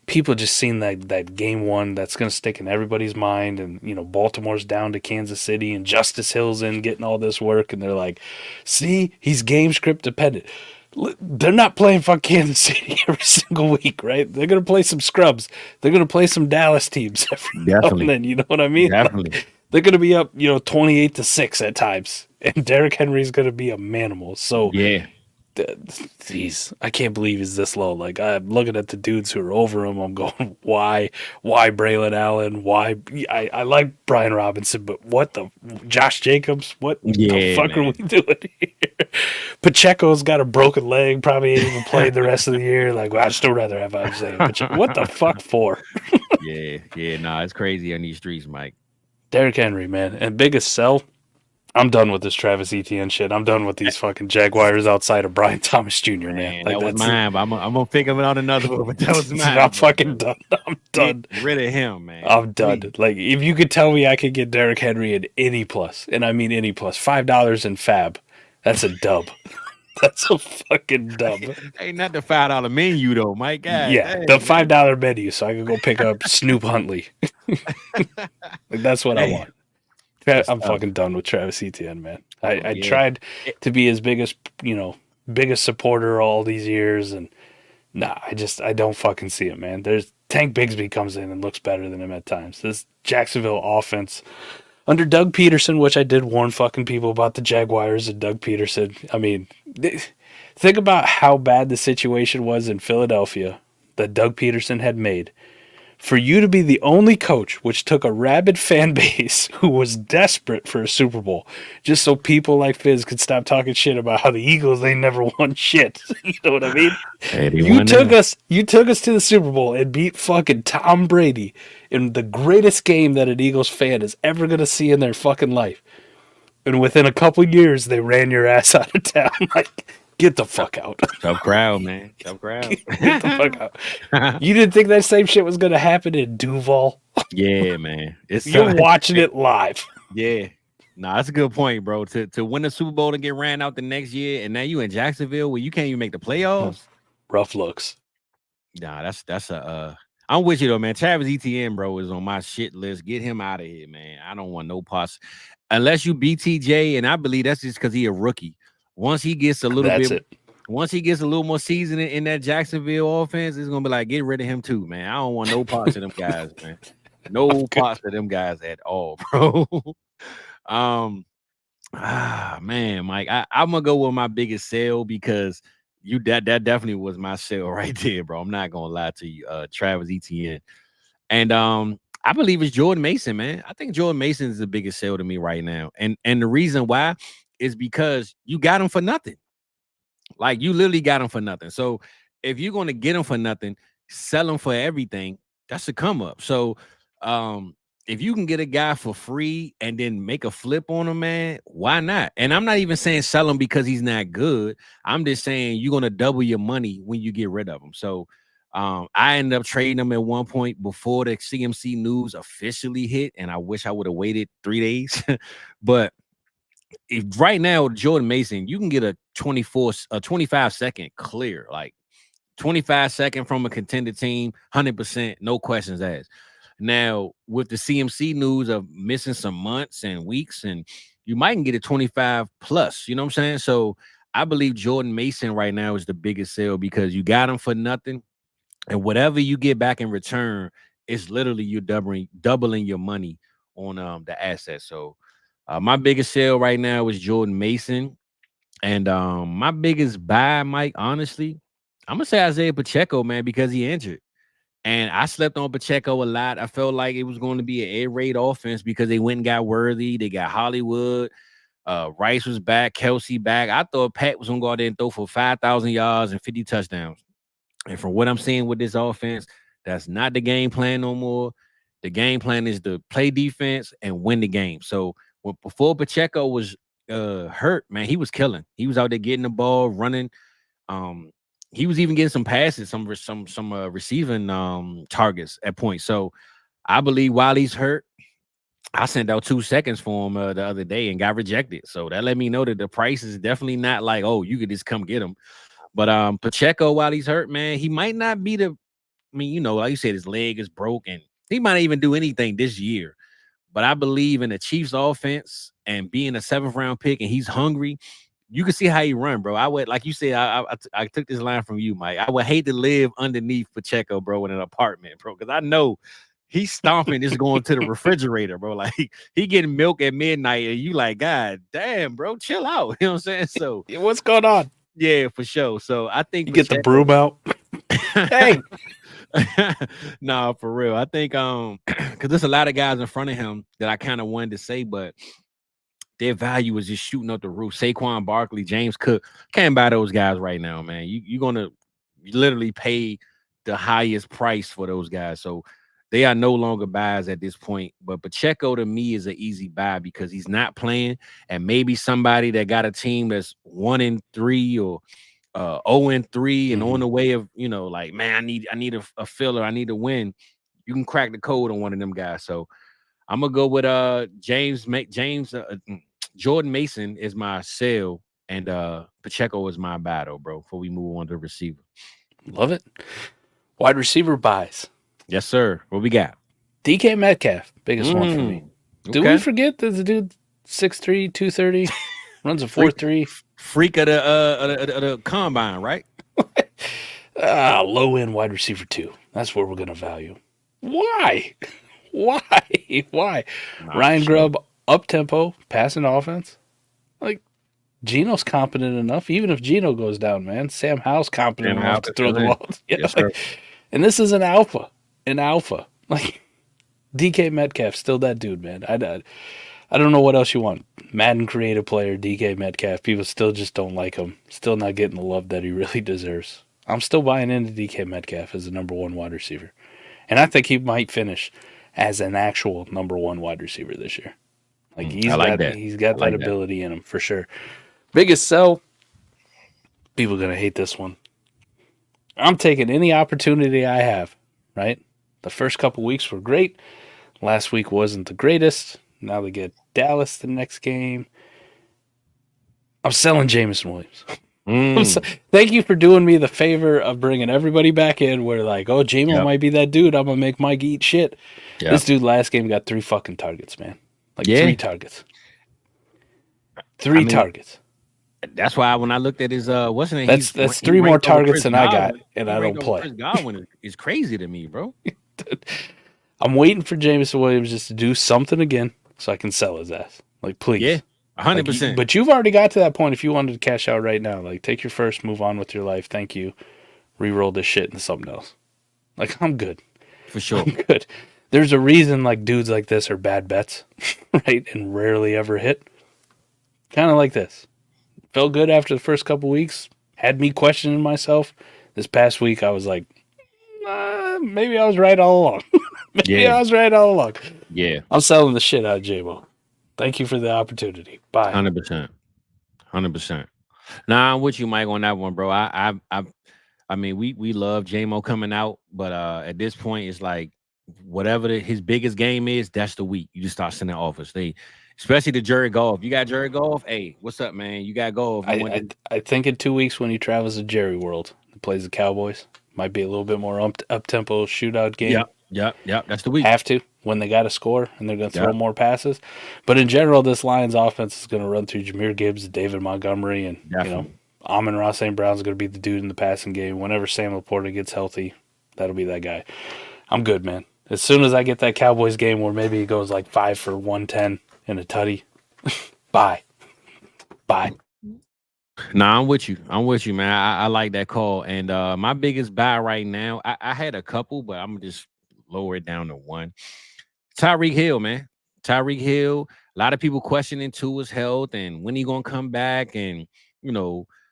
People just seen that game one that's going to stick in everybody's mind, and Baltimore's down to Kansas City, and Justice Hill's in getting all this work, and they're like, see, he's game script dependent. They're not playing fuck Kansas City every single week, right? They're going to play some scrubs. They're going to play some Dallas teams every now and then, you know what I mean?
Definitely.
Like, they're going to be up 28-6 at times, and Derrick Henry's going to be a manimal. So
yeah,
jeez, I can't believe he's this low. Like, I'm looking at the dudes who are over him. I'm going, why Braylon Allen? Why? I like Brian Robinson, but what the Josh Jacobs? What the fuck are we doing here? Pacheco's got a broken leg. Probably ain't even played the rest of the year. Like, well, I'd still rather have Isaiah Pacheco. What the fuck for?
Nah, it's crazy on these streets, Mike.
Derrick Henry, man, and biggest sell. I'm done with this Travis Etienne shit. I'm done with these fucking Jaguars outside of Brian Thomas Jr., man.
Like, that was mine, but I'm gonna pick him on another one, but that was mine.
I'm fucking done. I'm done.
Get rid of him, man.
I'm done. Like, if you could tell me I could get Derrick Henry at any plus, and I mean any plus, $5 in Fab, that's a dub. That's a fucking dub.
Ain't not the $5 menu though, Mike. God,
yeah,
dang,
the $5 menu, so I could go pick up Snoop Huntley. Like, that's what I want. I'm fucking done with Travis Etienne, man. I tried to be his biggest supporter all these years, and I don't fucking see it, man. There's Tank Bigsby comes in and looks better than him at times. This Jacksonville offense under Doug Peterson, which I did warn fucking people about the Jaguars and Doug Peterson. I mean, think about how bad the situation was in Philadelphia that Doug Peterson had made. For you to be the only coach which took a rabid fan base who was desperate for a Super Bowl just so people like Fizz could stop talking shit about how the Eagles ain't never won shit. You know what I mean? You took us to the Super Bowl and beat fucking Tom Brady in the greatest game that an Eagles fan is ever going to see in their fucking life. And within a couple years, they ran your ass out of town. Like, get the fuck out.
Tough crowd, man. Tough crowd.
Get the fuck out. You didn't think that same shit was going to happen in Duval?
Yeah, man.
You're watching it live.
Yeah. Nah, that's a good point, bro. To win the Super Bowl and get ran out the next year, and now you in Jacksonville where you can't even make the playoffs.
Rough looks.
Nah, that's I'm with you though, man. Travis Etienne, bro, is on my shit list. Get him out of here, man. I don't want no parts. Unless you BTJ, and I believe that's just because he a rookie. Once he gets a little more seasoning in that Jacksonville offense, it's gonna be like, get rid of him too, man. I don't want no parts of them guys, man. No parts of them guys at all, bro. Man, Mike, I'm gonna go with my biggest sale because that definitely was my sale right there, bro. I'm not gonna lie to you, Travis Etienne, and I believe it's Jordan Mason, man. I think Jordan Mason is the biggest sale to me right now, and the reason why is because you got him for nothing. Like, you literally got him for nothing. So if you're gonna get him for nothing, sell him for everything. That's a come up. So if you can get a guy for free and then make a flip on him, man, why not? And I'm not even saying sell him because he's not good. I'm just saying you're gonna double your money when you get rid of him. So I ended up trading him at one point before the CMC news officially hit, and I wish I would have waited 3 days. But if right now, Jordan Mason, you can get a 25-second clear, like 25-second from a contender team, 100%, no questions asked. Now, with the CMC news of missing some months and weeks, and you might can get a 25 plus, you know what I'm saying? So I believe Jordan Mason right now is the biggest sale because you got him for nothing. And whatever you get back in return, it's literally you doubling your money on the asset. So my biggest sale right now is Jordan Mason. And my biggest buy, Mike, honestly, I'm going to say Isaiah Pacheco, man, because he injured. And I slept on Pacheco a lot. I felt like it was going to be an air raid offense because they went and got Worthy. They got Hollywood. Rice was back. Kelsey back. I thought Pat was going to go out there and throw for 5,000 yards and 50 touchdowns. And from what I'm seeing with this offense, that's not the game plan no more. The game plan is to play defense and win the game. So before Pacheco was hurt, man, he was killing. He was out there getting the ball, running. He was even getting some passes, some receiving targets at points. So I believe while he's hurt, I sent out 2 seconds for him the other day and got rejected. So that let me know that the price is definitely not like, oh, you could just come get him. But Pacheco, while he's hurt, man, he might not be the mean, you know, like you said, his leg is broken. He might not even do anything this year. But I believe in the Chiefs offense and being a 7th round pick, and he's hungry. You can see how he run, bro. I would, like you said, I took this line from you, Mike. I would hate to live underneath Pacheco, bro, in an apartment, bro, because I know he's stomping this going to the refrigerator, bro. Like he getting milk at midnight, and you like, God damn, bro, chill out. You know what I'm saying? So
what's going on?
Yeah, for sure. So I think
you get the broom out. Hey.
Nah, for real. I think because there's a lot of guys in front of him that I kind of wanted to say, but their value is just shooting up the roof. Saquon Barkley, James Cook, can't buy those guys right now, man. You're gonna literally pay the highest price for those guys. So they are no longer buys at this point. But Pacheco to me is an easy buy because he's not playing, and maybe somebody that got a team that's 1-3 or 0-3 and on the way of, you know, like, man, I need a filler, I need to win. You can crack the code on one of them guys. So I'm gonna go with Jordan Mason is my sell, and Pacheco is my battle, bro. Before we move on to receiver,
love it. Wide receiver buys.
Yes, sir. What we got?
DK Metcalf, biggest one for me. Do we forget there's a dude 6'3", 230, runs a 4.3,
freak of the combine, right?
Low end wide receiver 2. That's where we're gonna value. Why? Ryan Grubb, up tempo, passing offense. Like Geno's competent enough. Even if Geno goes down, man, Sam Howell's competent enough to throw the ball. Yeah, yes, and this is an alpha. Like DK Metcalf, still that dude, man. I don't know what else you want. Madden creative player, DK Metcalf. People still just don't like him. Still not getting the love that he really deserves. I'm still buying into DK Metcalf as the number 1 wide receiver. And I think he might finish as an actual number 1 wide receiver this year. Like he's got that ability in him for sure. Biggest sell. People are gonna hate this one. I'm taking any opportunity I have, right? The first couple weeks were great. Last week wasn't the greatest. Now they get Dallas the next game. I'm selling Jameson Williams. Thank you for doing me the favor of bringing everybody back in. Where like, oh, J-Mo might be that dude. I'm going to make Mike eat shit. Yep. This dude last game got 3 fucking targets, man. Like 3 targets. 3 targets.
That's why when I looked at his what's his name,
that's 3 more targets than I got, and I don't play.
Chris Godwin is crazy to me, bro.
I'm waiting for Jameson Williams just to do something again so I can sell his ass. Like, please.
Yeah, 100%.
Like, but you've already got to that point if you wanted to cash out right now. Like, take your first, move on with your life. Thank you. Reroll this shit into something else. Like, I'm good.
For sure.
I'm good. There's a reason, like, dudes like this are bad bets, right? And rarely ever hit. Kind of like this. Felt good after the first couple weeks. Had me questioning myself. This past week, I was like, maybe I was right all along. I was right all along.
Yeah.
I'm selling the shit out of J-Mo. Thank you for the opportunity. Bye.
100%. Nah, I'm with you, Mike, on that one, bro. I mean, we love J-Mo coming out, but at this point, it's like whatever his biggest game is, that's the week. You just start sending offers. Especially the Jared Goff. You got Jared Goff? Hey, what's up, man? You got Goff.
I think in 2 weeks when he travels to Jerry World and plays the Cowboys, might be a little bit more up-tempo shootout game.
Yep. That's the week.
Have to when they got to score and they're going to throw more passes. But in general, this Lions offense is going to run through Jahmyr Gibbs, David Montgomery, and Amon-Ra St. Brown's going to be the dude in the passing game. Whenever Sam Laporta gets healthy, that'll be that guy. I'm good, man. As soon as I get that Cowboys game where maybe he goes like 5 for 110 and a tutty, bye.
Nah, I'm with you, man. I like that call. And my biggest buy right now, I had a couple, but I'm just lower it down to 1. Tyreek Hill, man. Tyreek Hill. A lot of people questioning Tua's health and when he gonna come back, and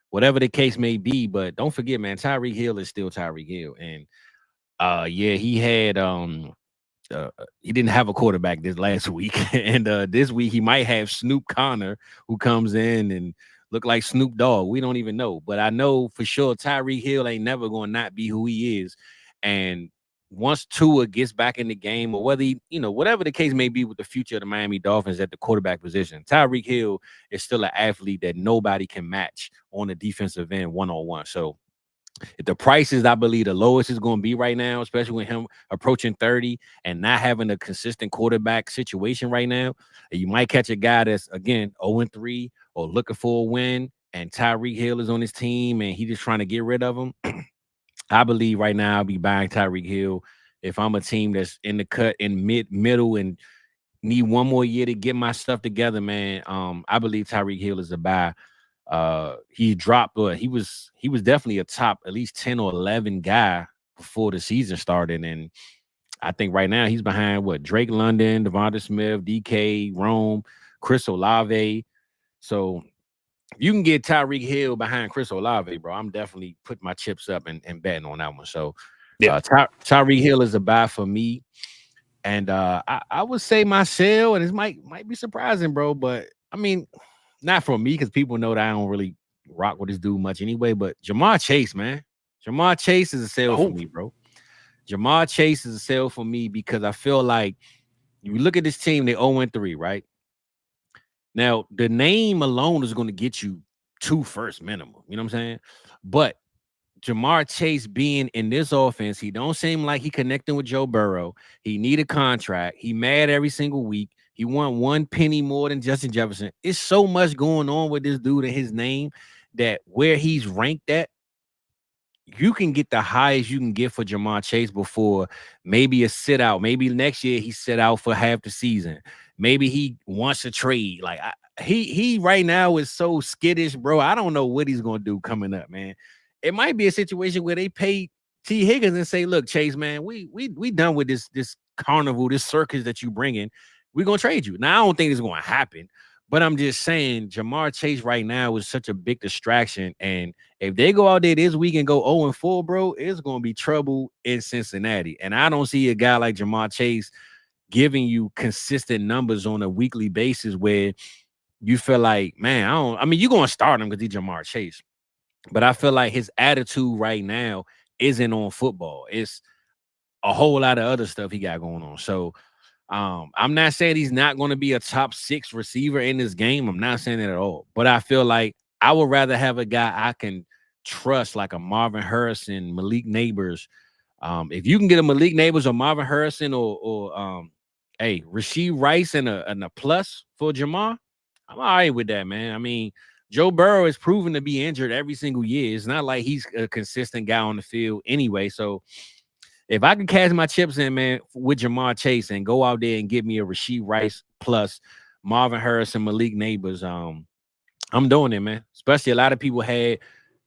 whatever the case may be. But don't forget, man, Tyreek Hill is still Tyreek Hill. And he had he didn't have a quarterback this last week, and this week he might have Snoop Connor, who comes in and look like Snoop Dogg. We don't even know, but I know for sure Tyreek Hill ain't never going to not be who he is. And once Tua gets back in the game, or whether whatever the case may be with the future of the Miami Dolphins at the quarterback position, Tyreek Hill is still an athlete that nobody can match on the defensive end one-on-one. So The price is, I believe, the lowest is going to be right now, especially with him approaching 30 and not having a consistent quarterback situation right now. And you might catch a guy that's, again, 0-3 or looking for a win, and Tyreek Hill is on his team and he's just trying to get rid of him. I believe right now I'll be buying Tyreek Hill. If I'm a team that's in the cut in middle and need one more year to get my stuff together, man, I believe Tyreek Hill is a buy. He dropped, but he was definitely a top at least 10 or 11 guy before the season started, and I think right now he's behind what Drake London, Devonta Smith, DK, Rome, Chris Olave. So you can get Tyreek Hill behind Chris Olave, bro. I'm definitely putting my chips up and betting on that one. So yeah, Tyreek Hill is a buy for me. And I would say my sell, and this might be surprising, bro, but I mean, not for me, because people know that I don't really rock with this dude much anyway, but Jamar Chase, man. Jamar Chase is a sell for me, bro. Jamar Chase is a sell for me because I feel like you look at this team, they 0-3, right? Now, the name alone is going to get you 2 first minimum. You know what I'm saying? But Jamar Chase being in this offense, he don't seem like he connecting with Joe Burrow. He need a contract. He mad every single week. He want 1 penny more than Justin Jefferson. It's so much going on with this dude and his name that where he's ranked at, you can get the highest you can get for Jamar Chase before maybe a sit out. Maybe next year he sit out for half the season. Maybe he wants to trade. Like he right now is so skittish, bro. I don't know what he's gonna do coming up, man. It might be a situation where they pay T. Higgins and say, "Look, Chase, man, we done with this carnival, this circus that you bring in. We're gonna trade you." Now I don't think it's gonna happen, but I'm just saying Jamar Chase right now is such a big distraction, and if they go out there this week and go 0-4, bro, it's gonna be trouble in Cincinnati. And I don't see a guy like Jamar Chase giving you consistent numbers on a weekly basis where you feel like, man, I mean, you're gonna start him because he's Jamar Chase. But I feel like his attitude right now isn't on football. It's a whole lot of other stuff he got going on. So I'm not saying he's not going to be a top 6 receiver in this game. I'm not saying that at all. But I feel like I would rather have a guy I can trust, like a Marvin Harrison, Malik Neighbors. If you can get a Malik Neighbors or Marvin Harrison or Rashid Rice and a plus for Jamar, I'm all right with that, man. I mean, Joe Burrow is proven to be injured every single year. It's not like he's a consistent guy on the field anyway. So if I can cash my chips in, man, with Jamar Chase and go out there and get me a Rashid Rice plus Marvin Harrison, Malik Neighbors, I'm doing it, man. Especially a lot of people had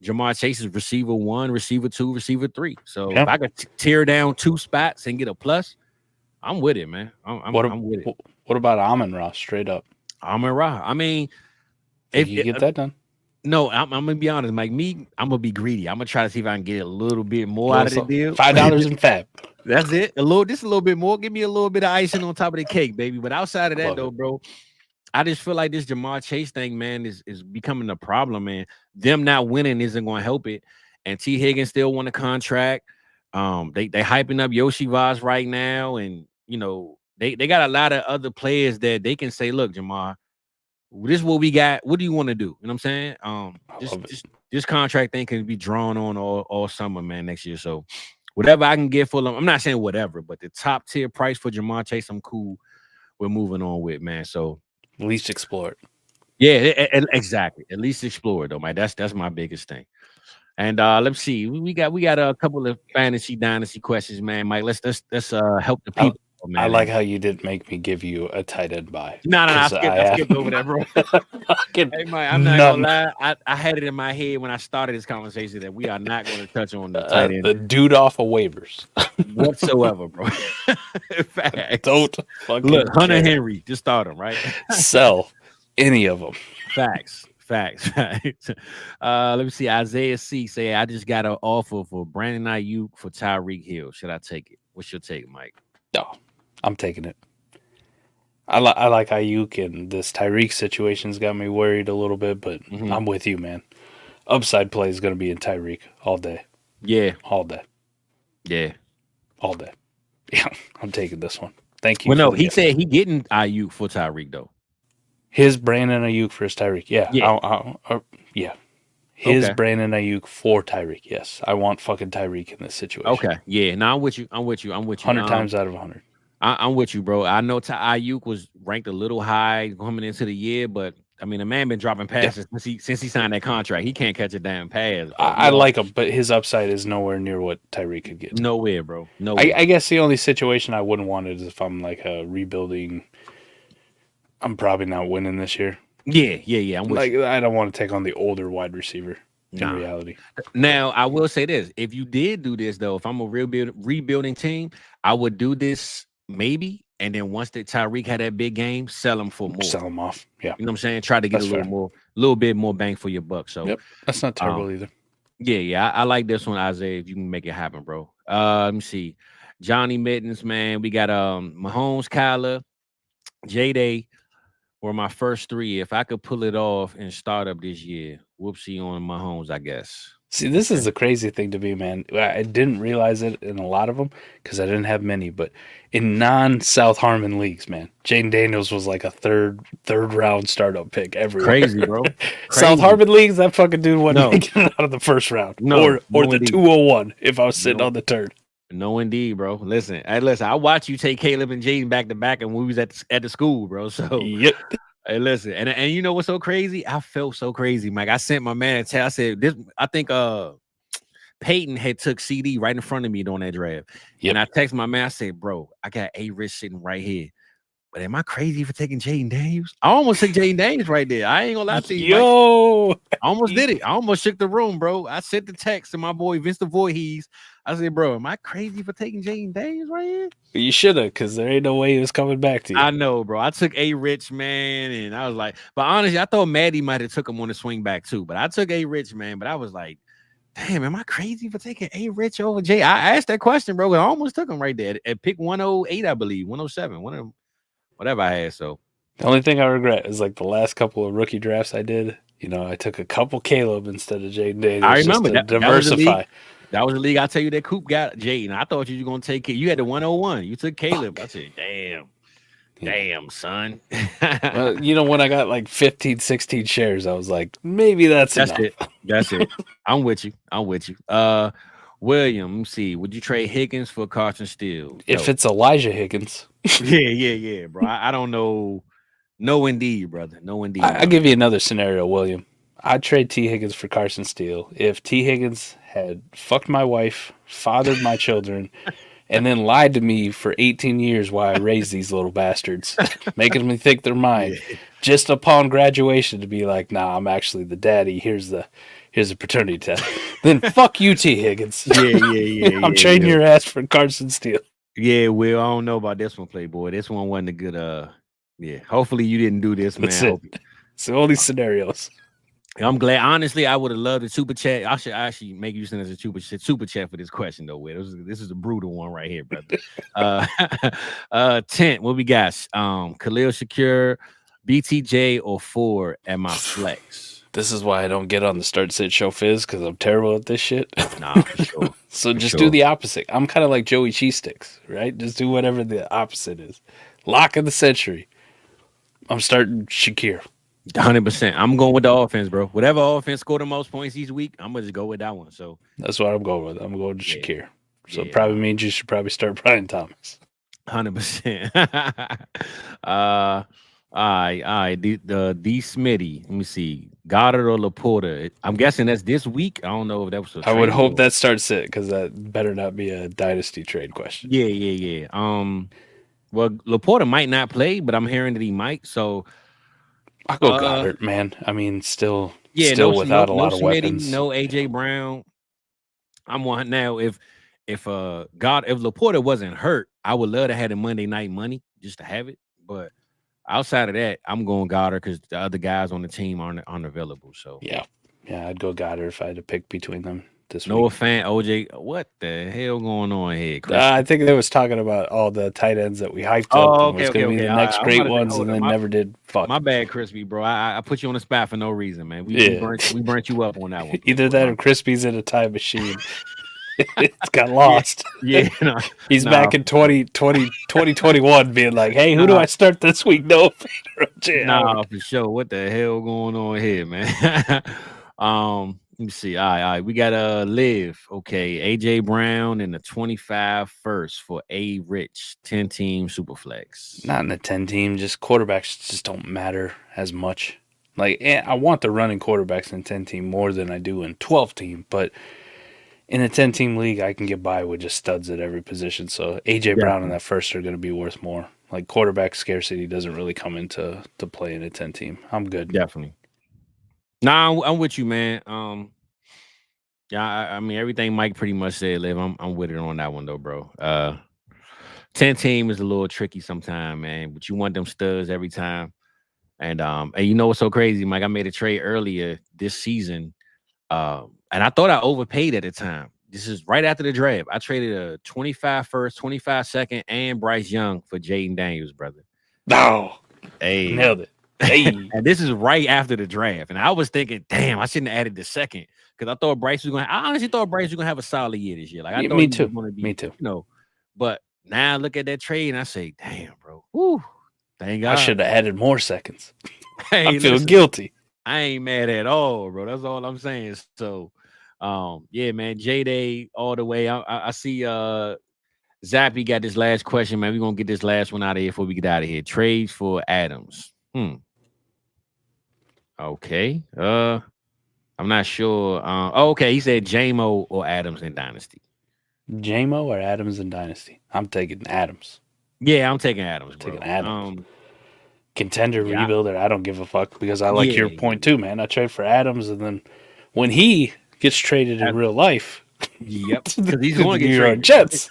Jamar Chase's receiver 1, receiver 2, receiver 3. So if I could tear down 2 spots and get a plus, I'm with it, man. I'm with it.
What about Amon-Ra straight up?
Amon-Ra. I mean,
if you get that done.
No, I'm gonna be honest, Mike. I'm gonna be greedy. I'm gonna try to see if I can get a little bit more out of the deal.
$5 in fab.
That's it. A little bit more. Give me a little bit of icing on top of the cake, baby. But outside of that, though, bro, I just feel like this Jamar Chase thing, man, is becoming a problem, man. Them not winning isn't gonna help it. And T. Higgins still want a contract. They hyping up Yoshi Vaz right now, and you know they got a lot of other players that they can say, look, Jamar, this is what we got. What do you want to do? You know what I'm saying? This contract thing can be drawn on all summer, man, next year. So whatever I can get for them, I'm not saying whatever, but the top tier price for Jamar Chase, I'm cool. We're moving on with, man. So
at least explore it.
Yeah, exactly. At least explore it, though, man. That's my biggest thing. And let's see. We got a couple of fantasy dynasty questions, man. Mike, let's help the people.
I like how you didn't make me give you a tight end buy.
No, I skipped over that, bro. Hey, Mike, I'm not gonna lie. I had it in my head when I started this conversation that we are not going to touch on the tight end.
The dude off of waivers
whatsoever, bro.
Don't fucking
look. Hunter Henry, just start him, right?
Sell any of them.
Facts. Let me see. Isaiah C say, I just got an offer for Brandon Ayuk for Tyreek Hill. Should I take it? What's your take, Mike?
No, I'm taking it. I like Ayuk, and this Tyreek situation's got me worried a little bit, but I'm with you, man. Upside play is going to be in Tyreek all day.
Yeah.
All day.
Yeah.
All day. Yeah, I'm taking this one. Thank you.
Well, no, he said he getting Ayuk for Tyreek, though.
His Brandon Ayuk for his Tyreek. Yeah.
Yeah.
Yeah. His Brandon Ayuk for Tyreek. Yes, I want fucking Tyreek in this situation.
Okay, yeah. No, I'm with you.
100 times out of 100.
I'm with you, bro. I know Ayuk was ranked a little high coming into the year, but I mean, the man been dropping passes since he signed that contract. He can't catch a damn pass.
I like him, but his upside is nowhere near what Tyreek could get.
Nowhere, bro. Nowhere.
I guess the only situation I wouldn't want is if I'm like rebuilding. I'm probably not winning this year.
Yeah. I'm with you.
I don't want to take on the older wide receiver in reality.
Now, I will say this. If you did do this, though, if I'm a rebuilding team, I would do this maybe. And then once the Tyreek had that big game, sell him for more.
Sell him off. Yeah.
You know what I'm saying? Try to get a little bit more bang for your buck. So
that's not terrible either.
Yeah. I like this one, Isaiah, if you can make it happen, bro. Let me see. Johnny Mittens, man. We got Mahomes, Kyler, J-Day were my first three. If I could pull it off and start up this year, whoopsie on Mahomes, I guess.
See, this is the crazy thing to me, man. I didn't realize it in a lot of them because I didn't have many, but in non-South Harmon leagues, man, Jaden Daniels was like a third round startup pick everywhere.
Crazy, bro.
South Harmon leagues, that fucking dude wasn't making it out of the first round. Or the 201 if I was sitting on the turd.
No, indeed, bro. Listen, I watched you take Caleb and Jaden back to back, and we was at the school, bro. So
yep.
Hey, listen, and you know what's so crazy? I felt so crazy, Mike. I sent my man a text. I said this. I think Peyton had took CD right in front of me during that draft, and I texted my man. I said, "Bro, I got A-Rich sitting right here, but am I crazy for taking Jaden Daniels? I almost took Jaden Daniels right there. I ain't gonna lie to you, Mike. I almost did it. I almost shook the room, bro. I sent the text to my boy Vince the Voorhees. I said, bro, am I crazy for taking Jaden Daniels right here?
You should have, because there ain't no way he was coming back to you.
I know, bro. I took A-Rich, man, and I was like, but honestly, I thought Maddie might have took him on the swing back too, but I took A-Rich, man, but I was like, damn, am I crazy for taking A-Rich over Jay? I asked that question, bro. I almost took him right there at pick 108, I believe, 107, whatever I had, so.
The only thing I regret is like the last couple of rookie drafts I did, I took a couple Caleb instead of Jaden Daniels.
I remember
that. Diversify.
That was the league. I tell you that Coop got Jaden. I thought you were gonna take it. You had the 101. You took Caleb. I said, damn, son.
Well, when I got like 15, 16 shares, I was like, maybe that's enough.
That's it. I'm with you. William, let's see. Would you trade Higgins for Carson Steele?
If it's Elijah Higgins.
Yeah, bro. I don't know. No, indeed, brother. No, indeed.
I'll give you another scenario, William. I'd trade T. Higgins for Carson Steele if T. Higgins had fucked my wife, fathered my children, and then lied to me for 18 years while I raised these little bastards, making me think they're mine. Yeah. Just upon graduation to be like, nah, I'm actually the daddy. Here's a paternity test. Then fuck you, T. Higgins.
Yeah.
I'm trading your ass for Carson Steele.
Yeah, Will, I don't know about this one, Playboy. This one wasn't a good, Hopefully you didn't do this, man.
It's the only scenarios.
I'm glad. Honestly, I would have loved a super chat. I should actually make you send us a super chat for this question, though. This is a brutal one right here, brother. 10. What we got? Khalil Shakir, BTJ, or 4 at my flex.
This is why I don't get on the Start Sit Show Fizz, because I'm terrible at this shit.
Nah, for sure.
So just do the opposite. I'm kind of like Joey Cheese Sticks, right? Just do whatever the opposite is. Lock of the century. I'm starting Shakir.
100%. I'm going with the offense, bro. Whatever offense scored the most points each week, I'm gonna just go with that one. So
that's what I'm going with. I'm going to Shakir. So it probably means you should probably start Brian Thomas.
100%. All right. D Smitty. Let me see. Goddard or Laporta. I'm guessing that's this week. I don't know if that was.
I would hope that starts it, because that better not be a dynasty trade question.
Yeah. Well, Laporta might not play, but I'm hearing that he might. So.
I'll go Goddard, man. I mean, still without a lot of weapons.
No AJ Brown. I'm one now. If Laporta wasn't hurt, I would love to have the Monday night money just to have it. But outside of that, I'm going Goddard because the other guys on the team aren't available. So
yeah, I'd go Goddard if I had to pick between them.
Noah Fant, OJ, what the hell going on here?
I think they was talking about all the tight ends that we hyped up.
Okay,
was going to be the next great ones, and then never did. Fuck.
My bad, Crispy, bro. I put you on the spot for no reason, man. We burnt you up on that one.
Either that or Crispy's in a time machine. It's got lost. He's back in 2021 being like, hey, who do I start this week? No,
nah, for sure. What the hell going on here, man? Let me see. All right. We got Liv. Okay. AJ Brown and the 25 first for A Rich 10-team Superflex.
Not in a 10-team. Just quarterbacks just don't matter as much. Like, I want the running quarterbacks in 10-team more than I do in 12-team, but in a 10-team league, I can get by with just studs at every position. So AJ Brown and that first are going to be worth more. Like, quarterback scarcity doesn't really come into play in a 10-team. I'm good.
Definitely. Nah, I'm with you, man. Yeah, I mean everything Mike pretty much said, Liv. I'm with it on that one though, bro. 10-team is a little tricky sometimes, man. But you want them studs every time. And you know what's so crazy, Mike? I made a trade earlier this season. And I thought I overpaid at the time. This is right after the draft. I traded a 25 first, 25 second, and Bryce Young for Jaden Daniels, brother.
No.
Hey.
Nailed it. Hey.
And this is right after the draft. And I was thinking, damn, I shouldn't have added the second. Because I thought Bryce was going to, I honestly thought Bryce was going to have a solid year this year. Like I thought
me
he
too.
was going to be,
Me too.
You know, but now I look at that trade and I say, damn, bro. Woo. Thank God.
I should have added more seconds.
Hey,
I feel guilty.
I ain't mad at all, bro. That's all I'm saying. So, yeah, man, J-Day all the way. I see Zappy got this last question, man. We're going to get this last one out of here before we get out of here. Trades for Adams. Okay. I'm not sure. Okay. He said JMO or Adams in Dynasty.
JMO or Adams in Dynasty? I'm taking Adams.
Yeah, I'm taking Adams, bro.
Taking Adams. Contender, rebuilder, I don't give a fuck because I like your point too, man. I trade for Adams, and then when he gets traded in real life,
yep, because he's going to get traded.
Jets.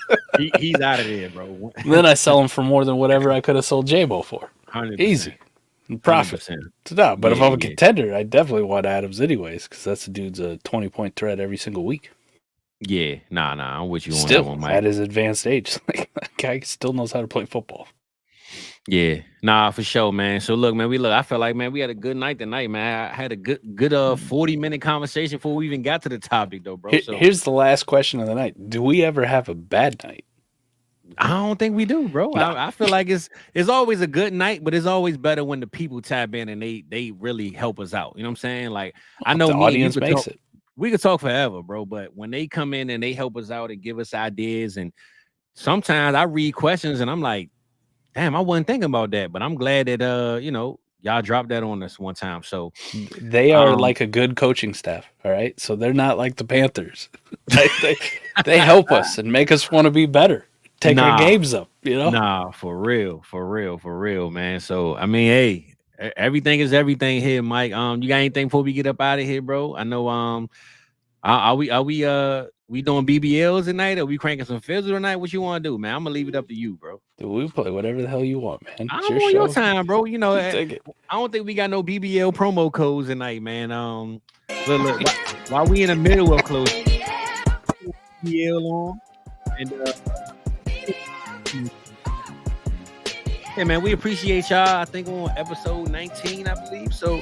He's out of there, bro.
Then I sell him for more than whatever I could have sold JMO for.
100%.
Easy. Profit. But if I'm a contender, I definitely want Adams anyways, because that's the dude's a 20-point threat every single week.
Yeah, nah, I'm with you on
still,
that one, Mike.
At his advanced age, like, that guy still knows how to play football.
Yeah, nah, for sure, man. So look, man, I felt like, man, we had a good night tonight, man. I had a good 40-minute conversation before we even got to the topic, though, bro. So
here's the last question of the night: do we ever have a bad night?
I don't think we do, bro. No. I feel like it's always a good night, but it's always better when the people tap in and they really help us out. You know what I'm saying? Like, I know
the audience makes it.
We could talk forever, bro, but when they come in and they help us out and give us ideas, and sometimes I read questions and I'm like, damn, I wasn't thinking about that, but I'm glad that y'all dropped that on us one time. So
they are like a good coaching staff, all right? So they're not like the Panthers. they help us and make us want to be better. Take our games up, you know? Nah,
for real, man. So I mean, hey, everything is everything here, Mike. You got anything before we get up out of here, bro? I know are we doing BBLs tonight? Are we cranking some Fizzle tonight? What you want to do, man? I'm gonna leave it up to you, bro.
Dude, we play whatever the hell you want, man.
I don't want your time, bro. You know, I don't think we got no BBL promo codes tonight, man. Look, while we in the middle of closing BBL on, and yeah, man, we appreciate y'all. I think on episode 19, I believe. So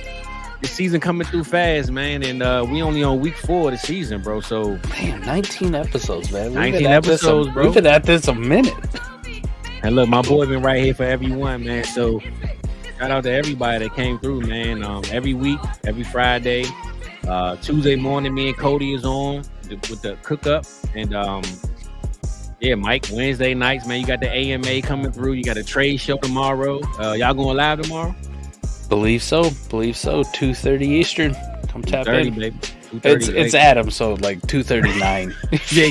the season coming through fast, man, and we only on week 4 of the season, bro. So
man, 19 episodes, man.
19 episodes, bro.
We've been at this a minute.
And look, my boy been right here for everyone, man. So shout out to everybody that came through, man. Every week, every Friday, Tuesday morning, me and Cody is on with the cook up, and yeah, Mike, Wednesday nights, man, you got the AMA coming through. You got a trade show tomorrow. Y'all going live tomorrow?
Believe so. 2:30 Eastern. Come tap in,
baby.
It's Adam, so like 2:39.
Yeah.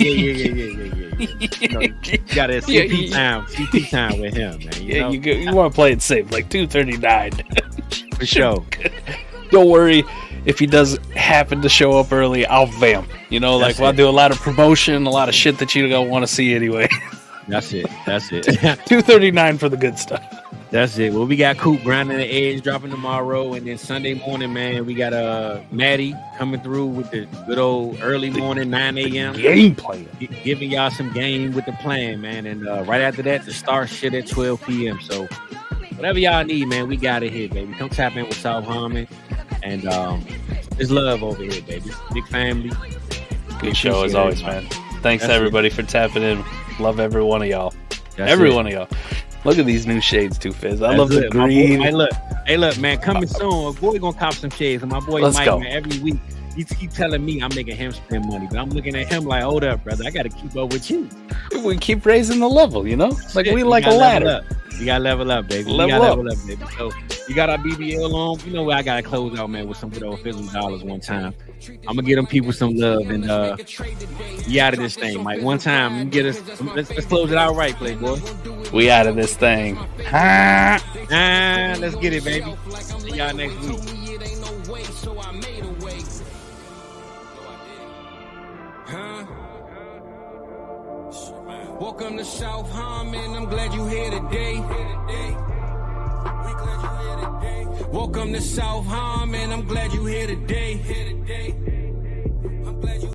You got a CP time with him, man.
You want to play it safe, like 2:39.
For sure.
Don't worry. If he does happen to show up early, I'll vamp. You know, like I'll do a lot of promotion, a lot of shit that you don't want to see anyway.
That's it.
2:39 for the good stuff.
That's it. Well, we got Coop grinding the edge dropping tomorrow, and then Sunday morning, man, we got Maddie coming through with the good old early morning 9 a.m.
game plan,
giving y'all some game with the plan, man. And right after that, the start shit at 12 p.m. So whatever y'all need, man, we got it here, baby. Come tap in with South Harmon. And there's love over here, baby. Big family.
Good show as always, man. Thanks everybody for tapping in. Love every one of y'all. One of y'all. Look at these new shades too, Fizz. I love the green.
Hey, look, man, coming soon. Boy, gonna cop some shades. And my boy Mike, man, every week He's telling me I'm making him spend money, but I'm looking at him like, hold up, brother, I got to keep up with you.
We keep raising the level, you know? Like we like a ladder.
You got to level up, baby.
Level up,
baby. So you got our BBL on. You know where I got to close out, man, with some good old Fizzle dollars one time. I'm going to get them people some love and we out of this thing, Mike. One time, let's close it out right, Playboy.
We out of this thing.
Let's get it, baby. See y'all next week.
Welcome to South Harmon. I'm glad you here today. Welcome to South Harmon. I'm glad you here today.